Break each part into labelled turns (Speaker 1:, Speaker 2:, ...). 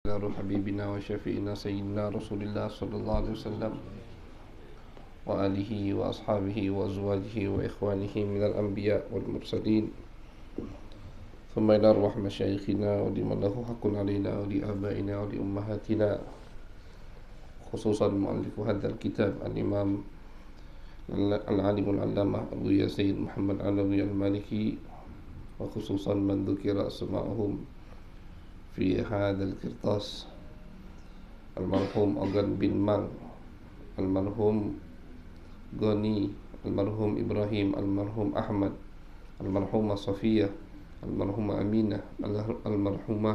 Speaker 1: حبيبنا وشفينا سيدنا رسول الله صلى الله عليه وسلم وآله وأصحابه وأزواجه وإخوانه من الأنبياء والمرسلين ثم إلى أرواح مشايخنا ولمن له حق علينا ولآبائنا ولأمهاتنا خصوصا مؤلف هذا الكتاب الإمام العالم العلامة أبو يزيد محمد علوي المالكي وخصوصا من ذكر أسماءهم في هذا القرطاس المرحوم أغن بن مang المرحوم غني المرحوم إبراهيم المرحوم أحمد المرحومة صفية المرحومة أمينة المرحومة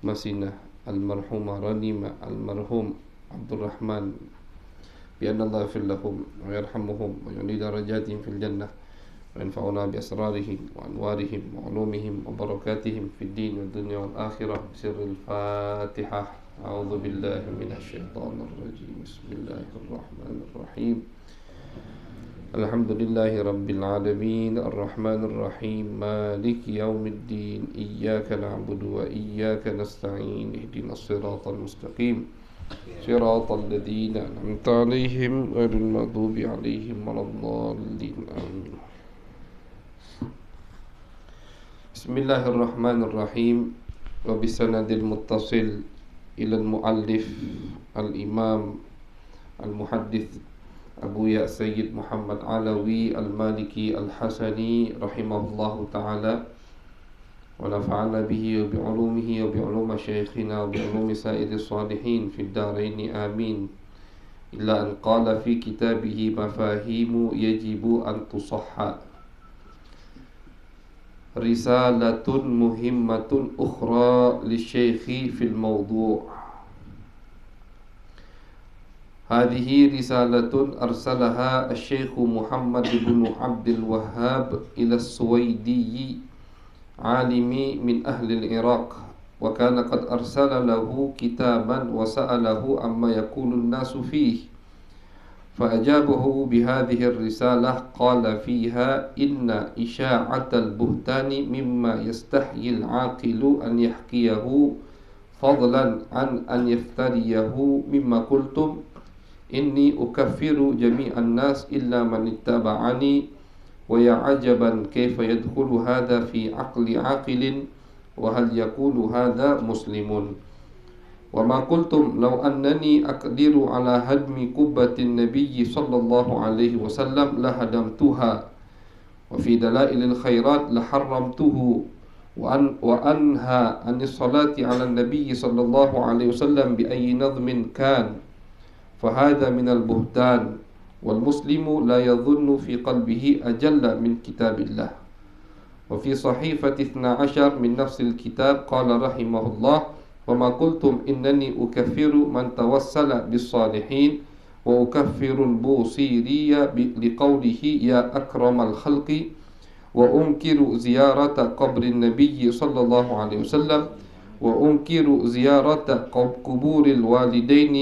Speaker 1: مسنة المرحومة رنيمة المرحوم عبد الرحمن بأن الله يغفر لهم ويرحمهم ويعلي درجاتهم في الجنة وينفعنا بأسرارهم وأنوارهم وعلومهم وبركاتهم في الدين والدنيا والآخرة بسر الفاتحة. أعوذ بالله من الشيطان الرجيم. بسم الله الرحمن الرحيم. الحمد لله رب العالمين الرحمن الرحيم مالك يوم الدين إياك نعبد وإياك نستعين اهدنا الصراط المستقيم صراط الذين أنعمت عليهم غير المغضوب عليهم ولا الضالين آمين. بسم الله الرحمن الرحيم. وبسند المتصل إلى المؤلف الإمام المحدث أبو سيد محمد علوي المالكي الحسني رحمه الله تعالى ونفعنا به وبعلومه وبعلوم شيخنا وبعلوم سائر الصالحين في الدارين آمين. إلا أن قال في كتابه مفاهيم يجب أن تصحى رسالة مهمة أخرى للشيخ في الموضوع. هذه رسالة أرسلها الشيخ محمد بن عبد الوهاب إلى السويدي عالم من أهل العراق، وكان قد أرسل له كتابا وسأله عما يقول الناس فيه، فأجابه بهذه الرسالة. قال فيها: إن إشاعة البهتان مما يستحيي العاقل أن يحكيه فضلا عن أن يفتريه. مما قلتم إني أكفر جميع الناس إلا من اتبعني، ويا عجبا كيف يدخل هذا في عقل عاقل، وهل يقول هذا مسلم؟ وما قلتم لو أنني أقدر على هدم قبة النبي صلى الله عليه وسلم لهدمتها، وفي دلائل الخيرات لحرمته، وأنهى عن الصلاة على النبي صلى الله عليه وسلم بأي نظم كان، فهذا من البهتان، والمسلم لا يظن في قلبه أجل من كتاب الله. وفي صحيفة 12 من نفس الكتاب قال رحمه الله: وما قلتم إنني أكفر من توسل بالصالحين، وأكفر البوصيري لقوله يا أكرم الخلق، وأنكر زيارة قبر النبي صلى الله عليه وسلم، وأنكر زيارة قبور الوالدين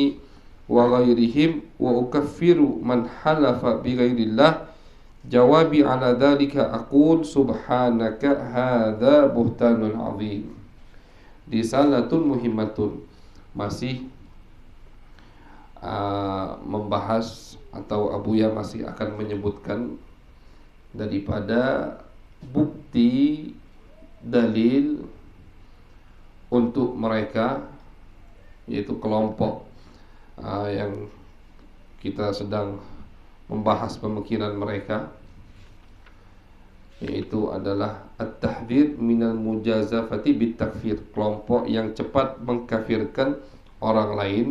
Speaker 1: وغيرهم، وأكفر من حلف بغير الله. جوابي على ذلك أقول سبحانك هذا بهتان عظيم. Risalatun muhimmatun, masih membahas atau Abuya masih akan menyebutkan daripada bukti dalil untuk mereka, yaitu kelompok yang kita sedang membahas pemikiran mereka, yaitu adalah at-tahdhir minal mujazafati bitakfir, kelompok yang cepat mengkafirkan orang lain.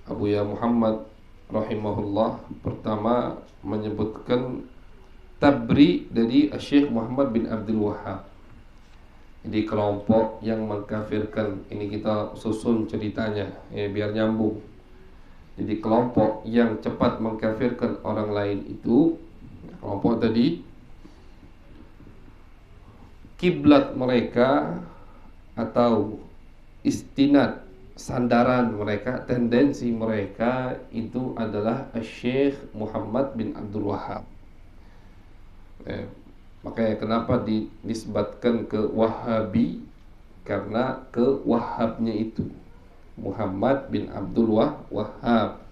Speaker 1: Abuya Muhammad rahimahullah pertama menyebutkan tabri dari Syekh Muhammad bin Abdul Wahhab. Jadi kelompok yang mengkafirkan, ini kita susun ceritanya biar nyambung. Jadi kelompok yang cepat mengkafirkan orang lain itu, kelompok tadi, kiblat mereka atau istinad, sandaran mereka, tendensi mereka itu adalah Syekh Muhammad bin Abdul Wahhab. Makanya kenapa dinisbatkan ke Wahabi, karena kewahabnya itu. Muhammad bin Abdul Wahhab.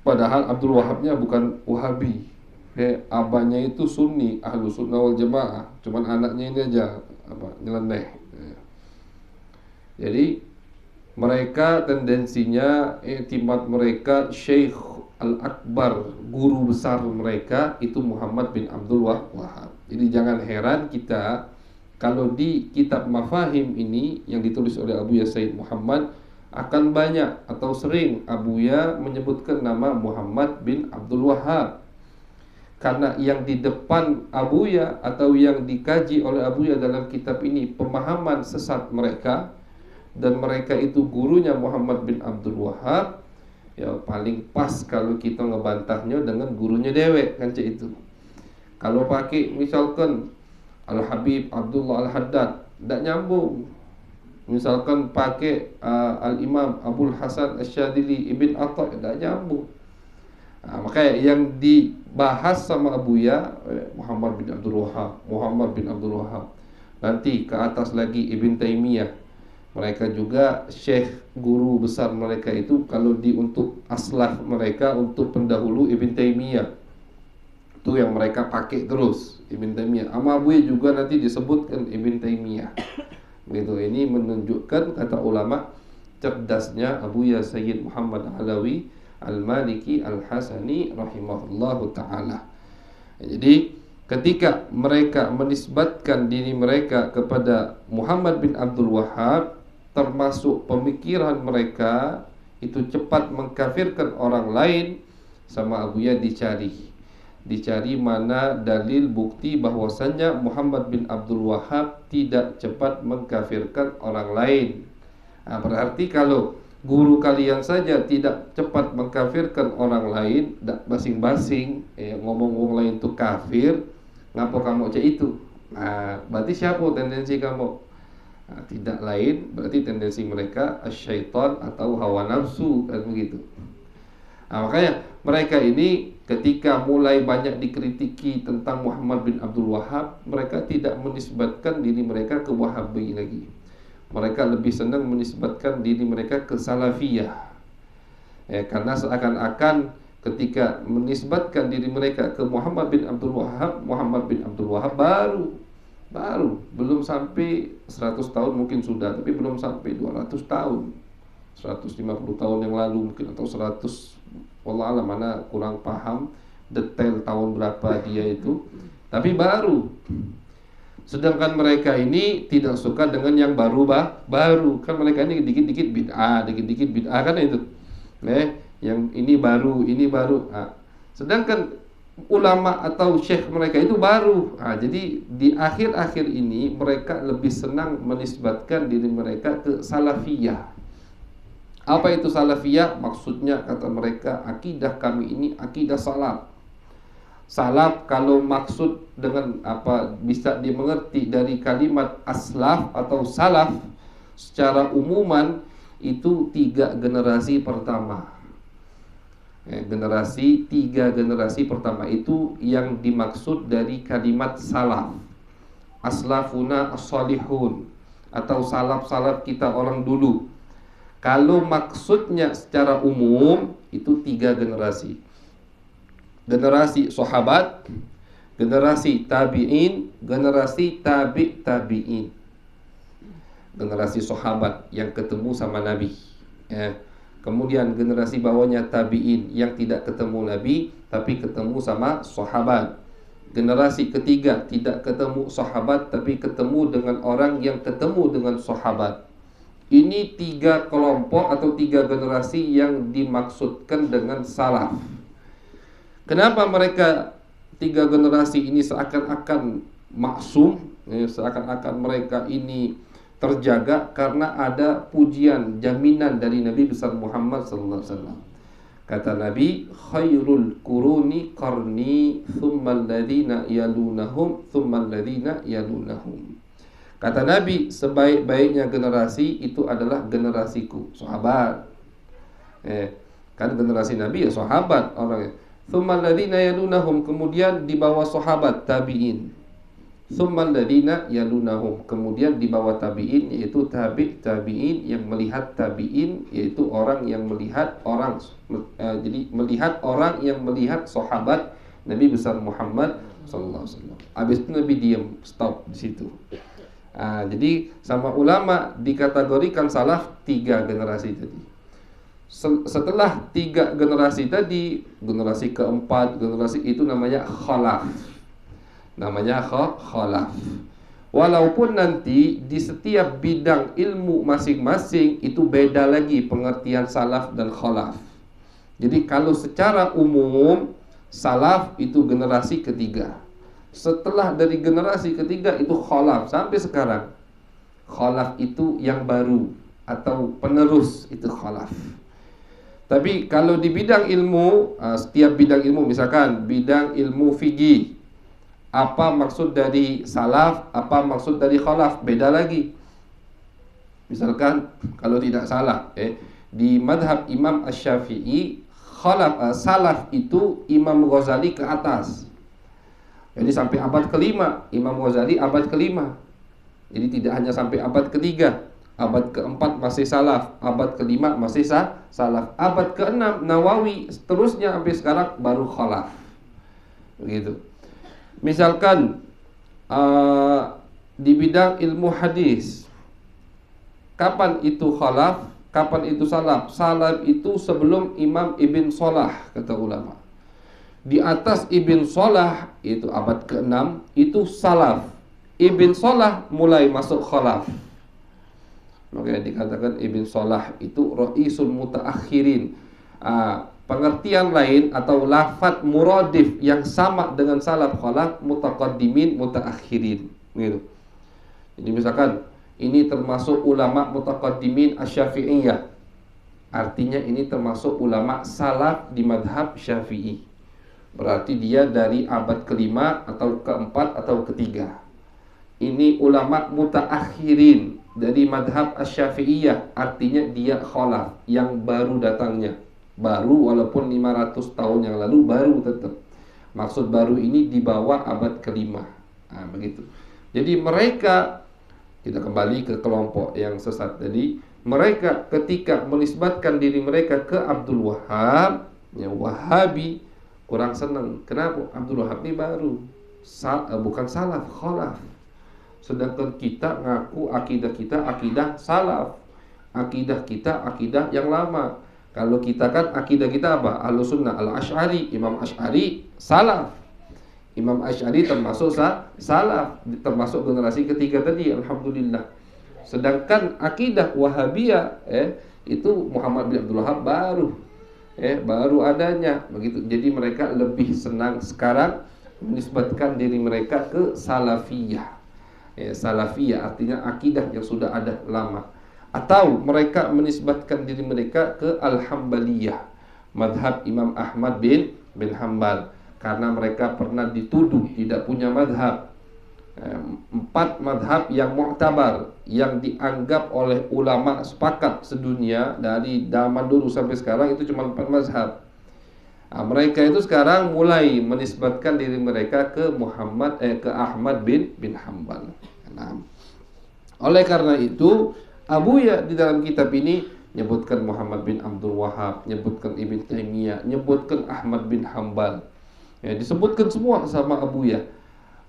Speaker 1: Padahal Abdul Wahhabnya bukan Wahabi. Abahnya itu Sunni, Ahlu Sunnah wal Jamaah. Cuman anaknya ini aja nyeleneh. Jadi mereka tendensinya iktimat mereka Syekh Al-Akbar, guru besar mereka itu Muhammad bin Abdul Wahhab. Jadi jangan heran kita kalau di kitab Mafahim ini yang ditulis oleh Abuya Said Muhammad akan banyak atau sering Abuya menyebutkan nama Muhammad bin Abdul Wahhab. Karena yang di depan Abuya atau yang dikaji oleh Abuya dalam kitab ini pemahaman sesat mereka, dan mereka itu gurunya Muhammad bin Abdul Wahhab, ya paling pas kalau kita ngebantahnya dengan gurunya dewek kan cek itu. Kalau pakai misalkan Al-Habib Abdullah Al-Haddad, tidak nyambung. Misalkan pakai Al-Imam Abul Hasan Asy-Syadzili Ibn Atta, tidak nyambung. Makanya yang dibahas sama Abuya Muhammad bin Abdul Wahhab, Muhammad bin Abdul Wahhab. Nanti ke atas lagi Ibn Taimiyah. Mereka juga syekh guru besar mereka itu kalau untuk aslaf mereka, untuk pendahulu Ibn Taimiyah. Itu yang mereka pakai terus Ibn Taimiyah. Ama Abuya juga nanti disebutkan Ibn Taimiyah. Begitu, ini menunjukkan kata ulama cerdasnya Abuya Sayyid Muhammad Alawi Al-Maliki Al-Hasani rahimahullahu ta'ala. Jadi ketika mereka menisbatkan diri mereka kepada Muhammad bin Abdul Wahhab, termasuk pemikiran mereka itu cepat mengkafirkan orang lain, sama Abuya dicari mana dalil bukti bahwasannya Muhammad bin Abdul Wahhab tidak cepat mengkafirkan orang lain. Berarti kalau guru kalian saja tidak cepat mengkafirkan orang lain, basing-basing ngomong orang lain itu kafir, ngapa kamu cek itu? Berarti siapa tendensi kamu? Tidak lain, berarti tendensi mereka syaitan atau hawa nafsu, kan begitu. Makanya mereka ini ketika mulai banyak dikritiki tentang Muhammad bin Abdul Wahhab, mereka tidak menisbatkan diri mereka ke Wahabi lagi. Mereka lebih senang menisbatkan diri mereka ke Salafiyah. Karena seakan-akan ketika menisbatkan diri mereka ke Muhammad bin Abdul Wahhab, Muhammad bin Abdul Wahhab baru belum sampai 100 tahun mungkin sudah, tapi belum sampai 200 tahun, 150 tahun yang lalu mungkin, atau 100, wallah alam, mana kurang paham detail tahun berapa dia itu, tapi baru. Sedangkan mereka ini tidak suka dengan yang baru kan mereka ini dikit-dikit bid'ah kan itu. Yang ini baru. Sedangkan ulama atau syekh mereka itu baru. Jadi di akhir-akhir ini mereka lebih senang menisbatkan diri mereka ke Salafiyah. Apa itu Salafiyah? Maksudnya kata mereka, akidah kami ini akidah salaf. Salaf kalau maksud dengan apa bisa dimengerti dari kalimat aslaf atau salaf secara umuman itu 3 generasi pertama. Tiga generasi pertama itu yang dimaksud dari kalimat salaf. Aslafuna as-salihun, atau salaf-salaf kita orang dulu. Kalau maksudnya secara umum itu 3 generasi. Generasi sahabat, generasi tabi'in, generasi tabi'in. Generasi sahabat yang ketemu sama Nabi. Kemudian generasi bawahnya tabi'in yang tidak ketemu Nabi tapi ketemu sama sahabat. Generasi ketiga tidak ketemu sahabat tapi ketemu dengan orang yang ketemu dengan sahabat. Ini 3 kelompok atau 3 generasi yang dimaksudkan dengan salaf. Kenapa mereka 3 generasi ini seakan-akan maksum, seakan-akan mereka ini terjaga? Karena ada pujian, jaminan dari Nabi besar Muhammad sallallahu alaihi wasallam. Kata Nabi, khairul quruni qarni thumma alladhina yalunahum thumma alladhina yalunahum. Kata Nabi, sebaik-baiknya generasi itu adalah generasiku, sahabat. Kan generasi Nabi ya sahabat orangnya. Thumma alladhina yalunahum, kemudian di bawah sahabat tabi'in. Tsummal ladzina yalunahum, kemudian di bawah tabi'in yaitu tabi'in yang melihat tabi'in, yaitu orang yang melihat orang, jadi melihat orang yang melihat sahabat Nabi besar Muhammad sallallahu alaihi wasallam. Habis itu Nabi diam, stop di situ. Jadi sama ulama dikategorikan salaf 3 generasi tadi. Setelah 3 generasi tadi, generasi keempat, generasi itu namanya khalaf. Namanya khalaf. Walaupun nanti di setiap bidang ilmu masing-masing itu beda lagi pengertian salaf dan khalaf. Jadi kalau secara umum salaf itu generasi ketiga. Setelah dari generasi ketiga itu khalaf sampai sekarang. Khalaf itu yang baru atau penerus, itu khalaf. Tapi kalau di bidang ilmu, setiap bidang ilmu, misalkan bidang ilmu fikih, apa maksud dari salaf, apa maksud dari khalaf, beda lagi. Misalkan kalau tidak salah di madhab Imam Asy-Syafi'i, salaf itu Imam Ghazali ke atas. Jadi sampai abad kelima, Imam Ghazali abad kelima. Jadi tidak hanya sampai abad ketiga, abad keempat masih salaf, abad kelima masih salaf, abad keenam Nawawi, seterusnya sampai sekarang baru khalaf. Begitu. Misalkan di bidang ilmu hadis, kapan itu khalaf, kapan itu salaf? Salaf itu sebelum Imam Ibn Salah, kata ulama. Di atas Ibn Salah itu abad ke-6 itu salaf. Ibn Salah mulai masuk khalaf. Makanya dikatakan Ibn Salah itu ra'isul mutaakhirin. Pengertian lain atau lafadz muradif yang sama dengan salaf khalaf, mutaqaddimin mutaakhirin gitu. Jadi misalkan ini termasuk ulama mutaqaddimin asy-Syafi'iyah, artinya ini termasuk ulama salaf di madhab Syafi'i. Berarti dia dari abad kelima atau keempat atau ketiga. Ini ulama mutaakhirin dari madhab asy-Syafi'iyah, artinya dia khalaf yang baru datangnya. Baru walaupun 500 tahun yang lalu, baru tetap. Maksud baru ini di bawah abad kelima. Begitu. Jadi mereka, kita kembali ke kelompok yang sesat tadi, mereka ketika menisbatkan diri mereka ke Abdul Wahhab, yang Wahabi, kurang senang. Kenapa? Abdul Wahhab ini baru, bukan salaf, khalaf. Sedangkan kita ngaku akidah kita akidah salaf, akidah kita akidah yang lama. Kalau kita kan akidah kita apa? Ahlussunnah, al-Asy'ari, Imam Asy'ari salaf. Imam Asy'ari termasuk salaf, termasuk generasi ketiga tadi, alhamdulillah. Sedangkan akidah Wahabiyah itu Muhammad bin Abdul Wahhab baru adanya begitu. Jadi mereka lebih senang sekarang menisbatkan diri mereka ke salafiyah. Salafiyah artinya akidah yang sudah ada lama. Atau mereka menisbatkan diri mereka ke Al-Hambaliyah, madhab Imam Ahmad bin Hanbal, karena mereka pernah dituduh tidak punya madhab. 4 madhab yang mu'tabar, yang dianggap oleh ulama sepakat sedunia dari zaman dulu sampai sekarang itu cuma 4 mazhab. Mereka itu sekarang mulai menisbatkan diri mereka ke Ahmad bin Hanbal. Oleh karena itu Abuya di dalam kitab ini nyebutkan Muhammad bin Abdul Wahhab, nyebutkan Ibn Taimiyah, nyebutkan Ahmad bin Hanbal. Disebutkan semua sama Abuya.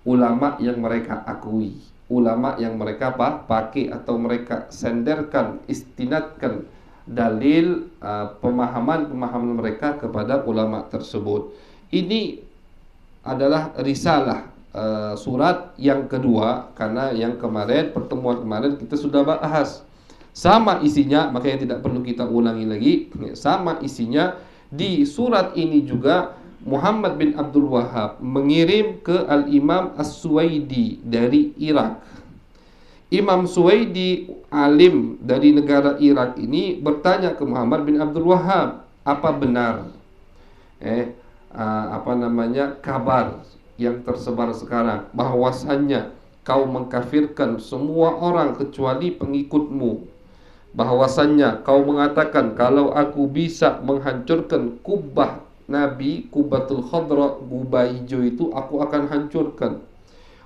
Speaker 1: Ulama yang mereka akui, ulama yang mereka pakai atau mereka senderkan, istinadkan dalil pemahaman mereka kepada ulama tersebut. Ini adalah risalah surat yang kedua, karena yang kemarin, pertemuan kemarin kita sudah bahas. Sama isinya, makanya tidak perlu kita ulangi lagi. Sama isinya di surat ini juga. Muhammad bin Abdul Wahhab mengirim ke Al-Imam As-Suwaidi dari Irak. Imam Suwaidi, alim dari negara Irak ini, bertanya ke Muhammad bin Abdul Wahhab, apa benar kabar yang tersebar sekarang bahwasannya kau mengkafirkan semua orang kecuali pengikutmu, bahwasannya kau mengatakan kalau aku bisa menghancurkan kubah Nabi, Kubatul Khadra, kubah hijau itu aku akan hancurkan.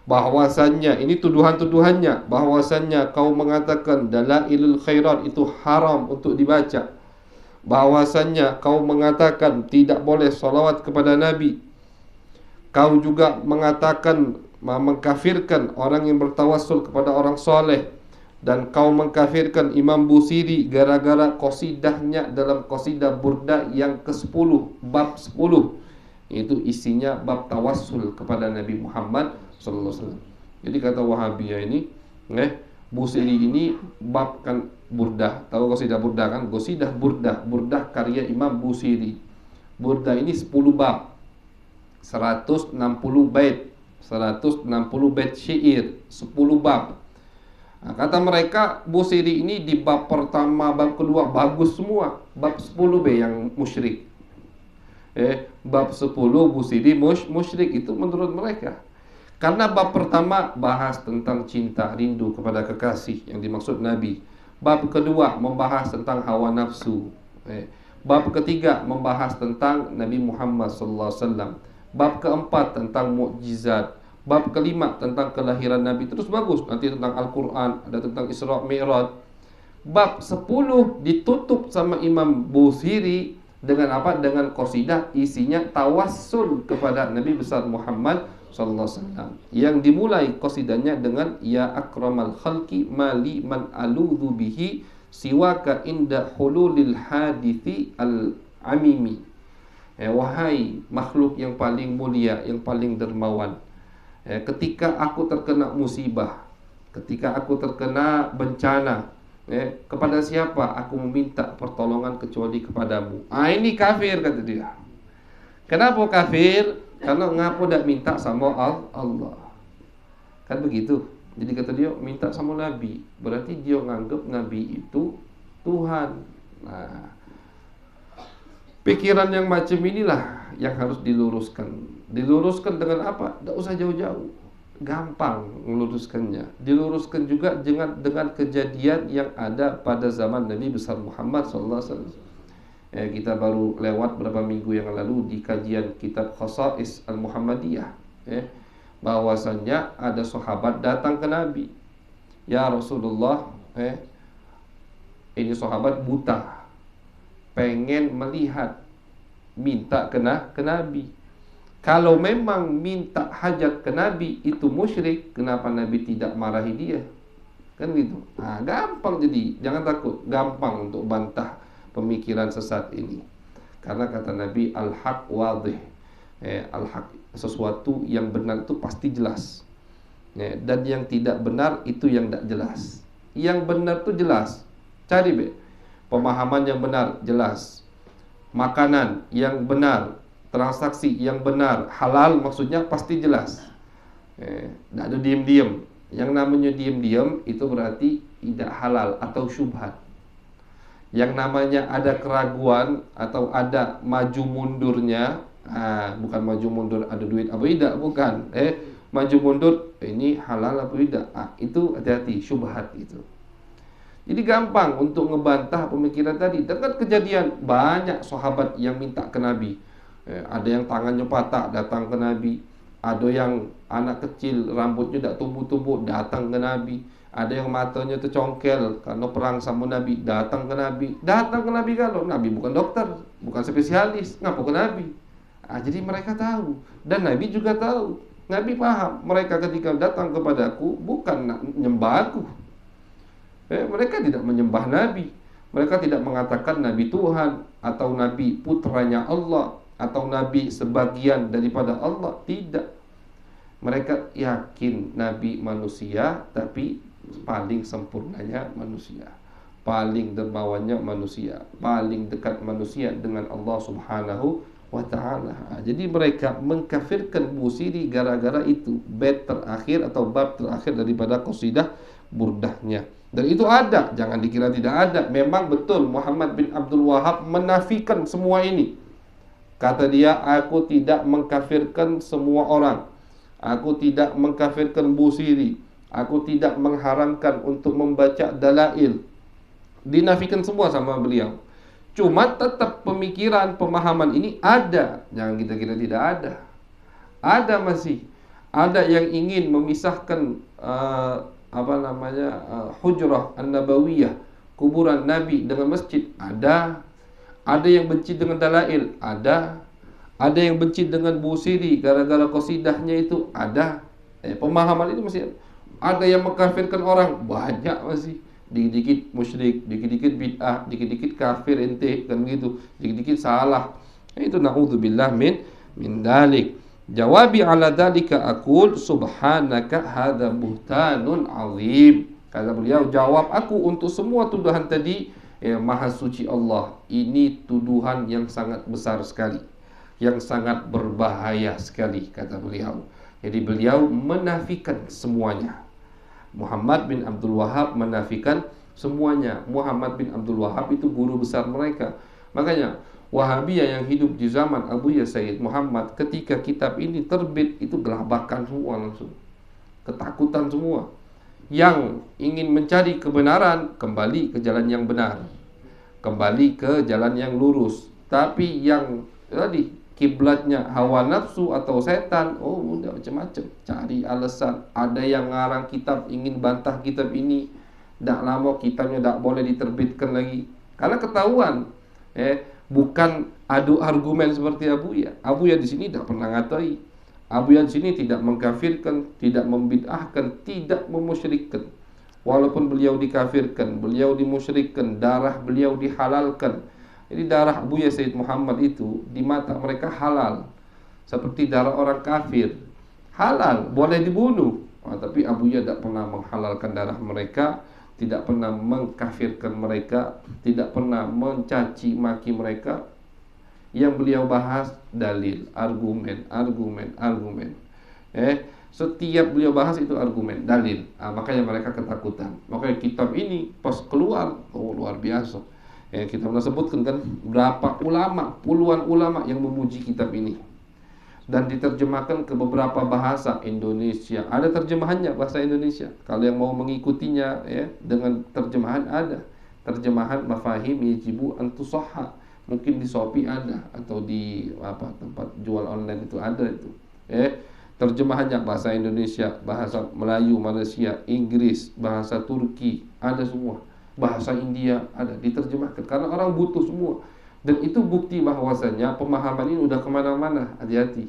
Speaker 1: bahwasannya ini tuduhan-tuduhannya, bahwasannya kau mengatakan dalailul khairat itu haram untuk dibaca, bahwasannya kau mengatakan tidak boleh salawat kepada Nabi, kau juga mengatakan mengkafirkan orang yang bertawassul kepada orang soleh, dan kau mengkafirkan Imam Busiri gara-gara qasidahnya dalam qasidah Burda yang ke-10, bab 10. Itu isinya bab tawassul kepada Nabi Muhammad sallallahu alaihi wasallam. Jadi kata Wahabiyah ini, Busiri ini bab kan Burda. Tahu qasidah Burda kan? Qasidah Burda, Burda karya Imam Busiri. Burda ini 10 bab. 160 bait, 160 bait syair, 10 bab. Nah, kata mereka Busiri ini di bab pertama, bab kedua bagus semua. Bab 10b yang musyrik. Bab 10 Busiri musyrik itu menurut mereka. Karena bab pertama bahas tentang cinta, rindu kepada kekasih yang dimaksud Nabi. Bab kedua membahas tentang hawa nafsu. Bab ketiga membahas tentang Nabi Muhammad sallallahu alaihi wasallam. Bab keempat tentang mukjizat. Bab kelima tentang kelahiran Nabi. Terus bagus. Nanti tentang Al-Quran, ada tentang Isra Mi'raj. Bab 10 ditutup sama Imam Busiri dengan apa? Dengan qasidah isinya tawassul kepada Nabi besar Muhammad sallallahu alaihi wasallam. Yang dimulai qasidahnya dengan ya akramal khalqi mali man aludhu bihi siwaka inda hululil hadithi al-amimi. Wahai makhluk yang paling mulia, yang paling dermawan, ketika aku terkena musibah, ketika aku terkena bencana, kepada siapa aku meminta pertolongan kecuali kepadamu. Ini kafir, kata dia. Kenapa kafir? Karena ngaku tidak minta sama Allah. Kan begitu. Jadi kata dia minta sama Nabi, berarti dia nganggap Nabi itu Tuhan. Nah, pikiran yang macam inilah yang harus diluruskan. Diluruskan dengan apa? Tidak usah jauh-jauh, gampang meluruskannya. Diluruskan juga dengan kejadian yang ada pada zaman Nabi besar Muhammad SAW. Kita baru lewat beberapa minggu yang lalu di kajian kitab Khasa'is Al-Muhammadiyah, bahwasannya ada sahabat datang ke Nabi, ya Rasulullah, ini sahabat buta, pengen melihat, minta ke Nabi. Kalau memang minta hajat ke Nabi itu musyrik, kenapa Nabi tidak marahi dia? Kan gitu. Nah, gampang jadi, jangan takut, gampang untuk bantah pemikiran sesat ini. Karena kata Nabi al-haq wadih. Al-haq, sesuatu yang benar itu pasti jelas. Dan yang tidak benar itu yang tidak jelas. Yang benar itu jelas. Cari pemahaman yang benar, jelas. Makanan yang benar, transaksi yang benar, halal maksudnya pasti jelas. Tidak ada diam-diam. Yang namanya diam-diam itu berarti tidak halal atau syubhat. Yang namanya ada keraguan atau ada maju mundurnya, bukan maju mundur ada duit apa tidak, bukan. Maju mundur ini halal apa tidak, itu hati-hati, syubhat itu. Jadi gampang untuk ngebantah pemikiran tadi. Dengan kejadian banyak sahabat yang minta ke Nabi. Ada yang tangannya patah datang ke Nabi. Ada yang anak kecil rambutnya tidak tumbuh-tumbuh datang ke Nabi. Ada yang matanya tercongkel karena perang sama Nabi, datang ke Nabi. Datang ke Nabi kalau Nabi bukan dokter, bukan spesialis, ngapa ke Nabi? Jadi mereka tahu, dan Nabi juga tahu. Nabi paham, mereka ketika datang kepadaku bukan menyembah aku. Mereka tidak menyembah Nabi. Mereka tidak mengatakan Nabi Tuhan, atau Nabi putranya Allah, atau Nabi sebagian daripada Allah. Tidak. Mereka yakin Nabi manusia, tapi paling sempurnanya manusia, paling dermawannya manusia, paling dekat manusia dengan Allah Subhanahu wa ta'ala. Jadi mereka mengkafirkan Busiri gara-gara itu, bait terakhir atau bab terakhir daripada qasidah Burdahnya. Dan itu ada, jangan dikira tidak ada. Memang betul Muhammad bin Abdul Wahhab menafikan semua ini. Kata dia, aku tidak mengkafirkan semua orang, aku tidak mengkafirkan Busiri, aku tidak mengharamkan untuk membaca dalail. Dinafikan semua sama beliau. Cuma tetap pemikiran, pemahaman ini ada. Jangan kita kira tidak ada. Ada masih. Ada yang ingin memisahkan hujrah an-nabawiyah, kuburan Nabi dengan masjid, ada. Ada yang benci dengan dalail, ada. Ada yang benci dengan Busiri gara-gara qasidahnya itu, ada. Pemahaman itu masih ada. Ada yang mengkafirkan orang, banyak masih. Dikit-dikit musyrik, dikit-dikit bid'ah, dikit-dikit kafir ente, kan gitu. Dikit-dikit salah. Itu naudzubillah min dalik. Jawabi ala dzalika aqul subhanaka hadza buhtanun azim. Kata beliau, jawab aku untuk semua tuduhan tadi, maha suci Allah, ini tuduhan yang sangat besar sekali, yang sangat berbahaya sekali, kata beliau. Jadi beliau menafikan semuanya. Muhammad bin Abdul Wahhab menafikan semuanya. Muhammad bin Abdul Wahhab itu guru besar mereka. Makanya Wahabiyah yang hidup di zaman Abuya Sayyid Muhammad, ketika kitab ini terbit, itu gelabakan semua langsung. Ketakutan semua. Yang ingin mencari kebenaran, kembali ke jalan yang benar, kembali ke jalan yang lurus. Tapi yang tadi kiblatnya hawa nafsu atau setan, udah macam-macam, cari alasan. Ada yang ngarang kitab ingin bantah kitab ini, dak lama kitabnya dak boleh diterbitkan lagi, karena ketahuan bukan adu argumen seperti Abuya. Abuya di sini tidak pernah ngatai. Abuya di sini tidak mengkafirkan, tidak membid'ahkan, tidak memusyrikkan. Walaupun beliau dikafirkan, beliau dimusyrikkan, darah beliau dihalalkan. Jadi darah Abuya Sayyid Muhammad itu di mata mereka halal, seperti darah orang kafir. Halal, boleh dibunuh. Tapi Abuya tidak pernah menghalalkan darah mereka, tidak pernah mengkafirkan mereka, tidak pernah mencaci maki mereka. Yang beliau bahas dalil, argumen. Setiap beliau bahas itu argumen, dalil. Makanya mereka ketakutan. Makanya kitab ini pas keluar, luar biasa. Kita pernah sebutkan kan berapa ulama, puluhan ulama yang memuji kitab ini. Dan diterjemahkan ke beberapa bahasa Indonesia. Ada terjemahannya bahasa Indonesia. Kalau yang mau mengikutinya dengan terjemahan ada. Terjemahan Mafahim Yajibu Antusahha. Mungkin di Shopee ada, atau di tempat jual online itu ada itu. Terjemahannya bahasa Indonesia, bahasa Melayu, Malaysia, Inggris, bahasa Turki, ada semua. Bahasa India ada, diterjemahkan karena orang butuh semua. Dan itu bukti bahwasanya pemahaman ini udah kemana-mana. Hati-hati,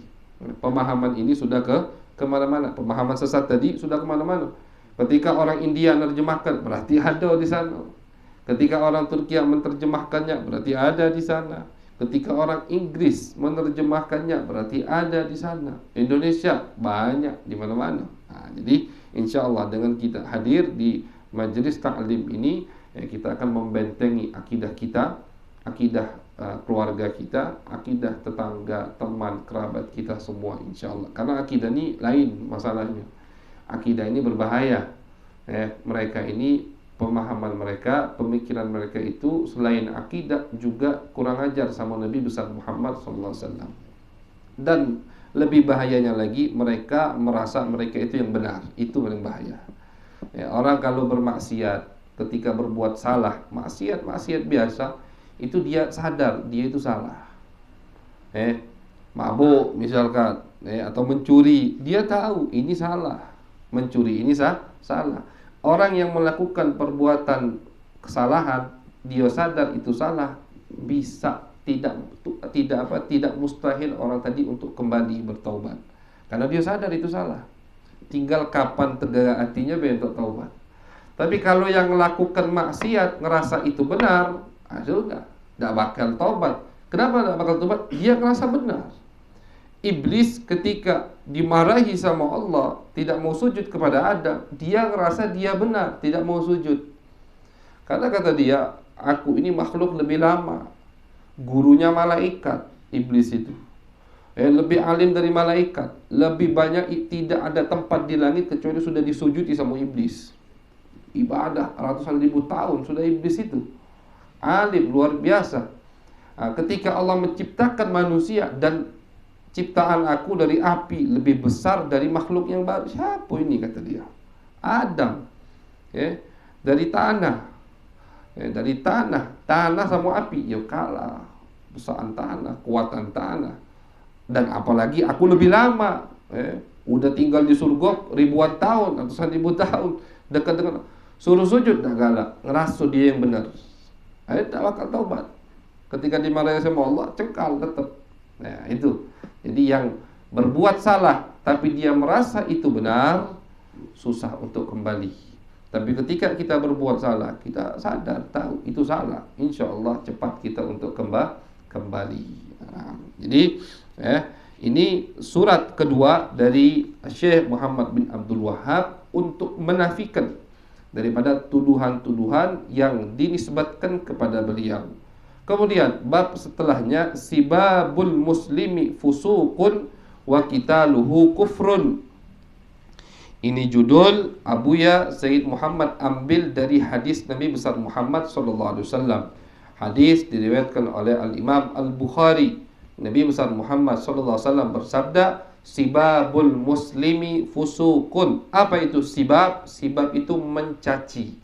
Speaker 1: pemahaman ini sudah kemana-mana. Pemahaman sesat tadi sudah kemana-mana. Ketika orang India menerjemahkan, berarti ada di sana. Ketika orang Turki menerjemahkannya, berarti ada di sana. Ketika orang Inggris menerjemahkannya, berarti ada di sana. Indonesia banyak di mana-mana. Jadi insya Allah dengan kita hadir di majelis taklim ini, kita akan membentengi akidah kita, akidah keluarga kita, akidah tetangga, teman, kerabat kita semua, insya Allah. Karena akidah ini lain masalahnya. Akidah ini berbahaya. Mereka ini, pemahaman mereka, pemikiran mereka itu selain akidah juga kurang ajar sama Nabi besar Muhammad SAW. Dan lebih bahayanya lagi, mereka merasa mereka itu yang benar. Itu paling bahaya. Orang kalau bermaksiat, ketika berbuat salah, maksiat biasa, itu dia sadar dia itu salah. Mabuk misalkan, atau mencuri, dia tahu ini salah. Mencuri ini salah. Orang yang melakukan perbuatan kesalahan, dia sadar itu salah, bisa tidak mustahil orang tadi untuk kembali bertaubat. Karena dia sadar itu salah. Tinggal kapan tegak hatinya untuk taubat. Tapi kalau yang melakukan maksiat ngerasa itu benar, sudah, tidak bakal taubat. Kenapa tidak bakal taubat? Dia ngerasa benar. Iblis ketika dimarahi sama Allah, tidak mau sujud kepada Adam, dia ngerasa dia benar, tidak mau sujud. Karena kata dia, aku ini makhluk lebih lama, gurunya malaikat, iblis itu. Lebih alim dari malaikat, lebih banyak, tidak ada tempat di langit kecuali sudah disujudi sama iblis. Ibadah ratusan ribu tahun sudah iblis itu. Alim luar biasa. Ketika Allah menciptakan manusia, dan ciptaan aku dari api lebih besar dari makhluk yang baru. Siapa ini, kata dia? Adam. Dari tanah. Dari tanah sama api, ya kalah. Besaran tanah, kuatan tanah. Dan apalagi aku lebih lama. udah tinggal di surga ribuan tahun, ratusan ribu tahun, dekat dengan suruh sujud tak galak, ngerasa dia yang benar. Ayo tak bakal taubat. Ketika dimarahi sama Allah, cengkal tetap. Nah, itu. Jadi yang berbuat salah tapi dia merasa itu benar, susah untuk kembali. Tapi ketika kita berbuat salah, kita sadar, tahu itu salah, insya Allah cepat kita untuk kembali. Nah, jadi ini surat kedua dari Syekh Muhammad bin Abdul Wahhab untuk menafikan daripada tuduhan-tuduhan yang dinisbatkan kepada beliau. Kemudian bab setelahnya, sibabul muslimi fusuqun wa qitaluhu kufrun. Ini judul Abuya Sayyid Muhammad ambil dari hadis Nabi besar Muhammad SAW. Hadis diriwayatkan oleh Al-Imam Al-Bukhari. Nabi besar Muhammad SAW bersabda, sibabul muslimi fusuqun. Apa itu sibab? Sibab itu mencaci.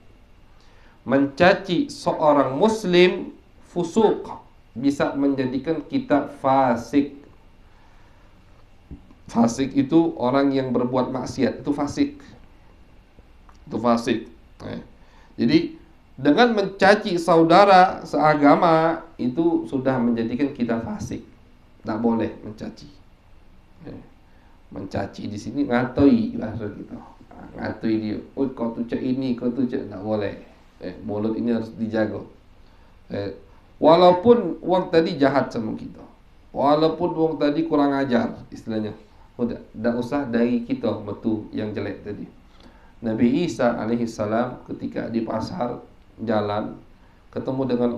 Speaker 1: Mencaci seorang muslim, fusuq, bisa menjadikan kita fasik. Fasik itu orang yang berbuat maksiat, itu fasik. Itu fasik. Jadi dengan mencaci saudara seagama itu sudah menjadikan kita fasik. Tak boleh mencaci. Mencaci di sini ngatoi bahasa kita. Ngatoi dia. Oh, kau tu cak ini, kau tu cak, tak boleh. Mulut ini harus dijaga. Walaupun orang tadi jahat sama kita, walaupun orang tadi kurang ajar, istilahnya, tak usah dari kita betul yang jelek tadi. Nabi Isa alaihissalam ketika di pasar jalan ketemu dengan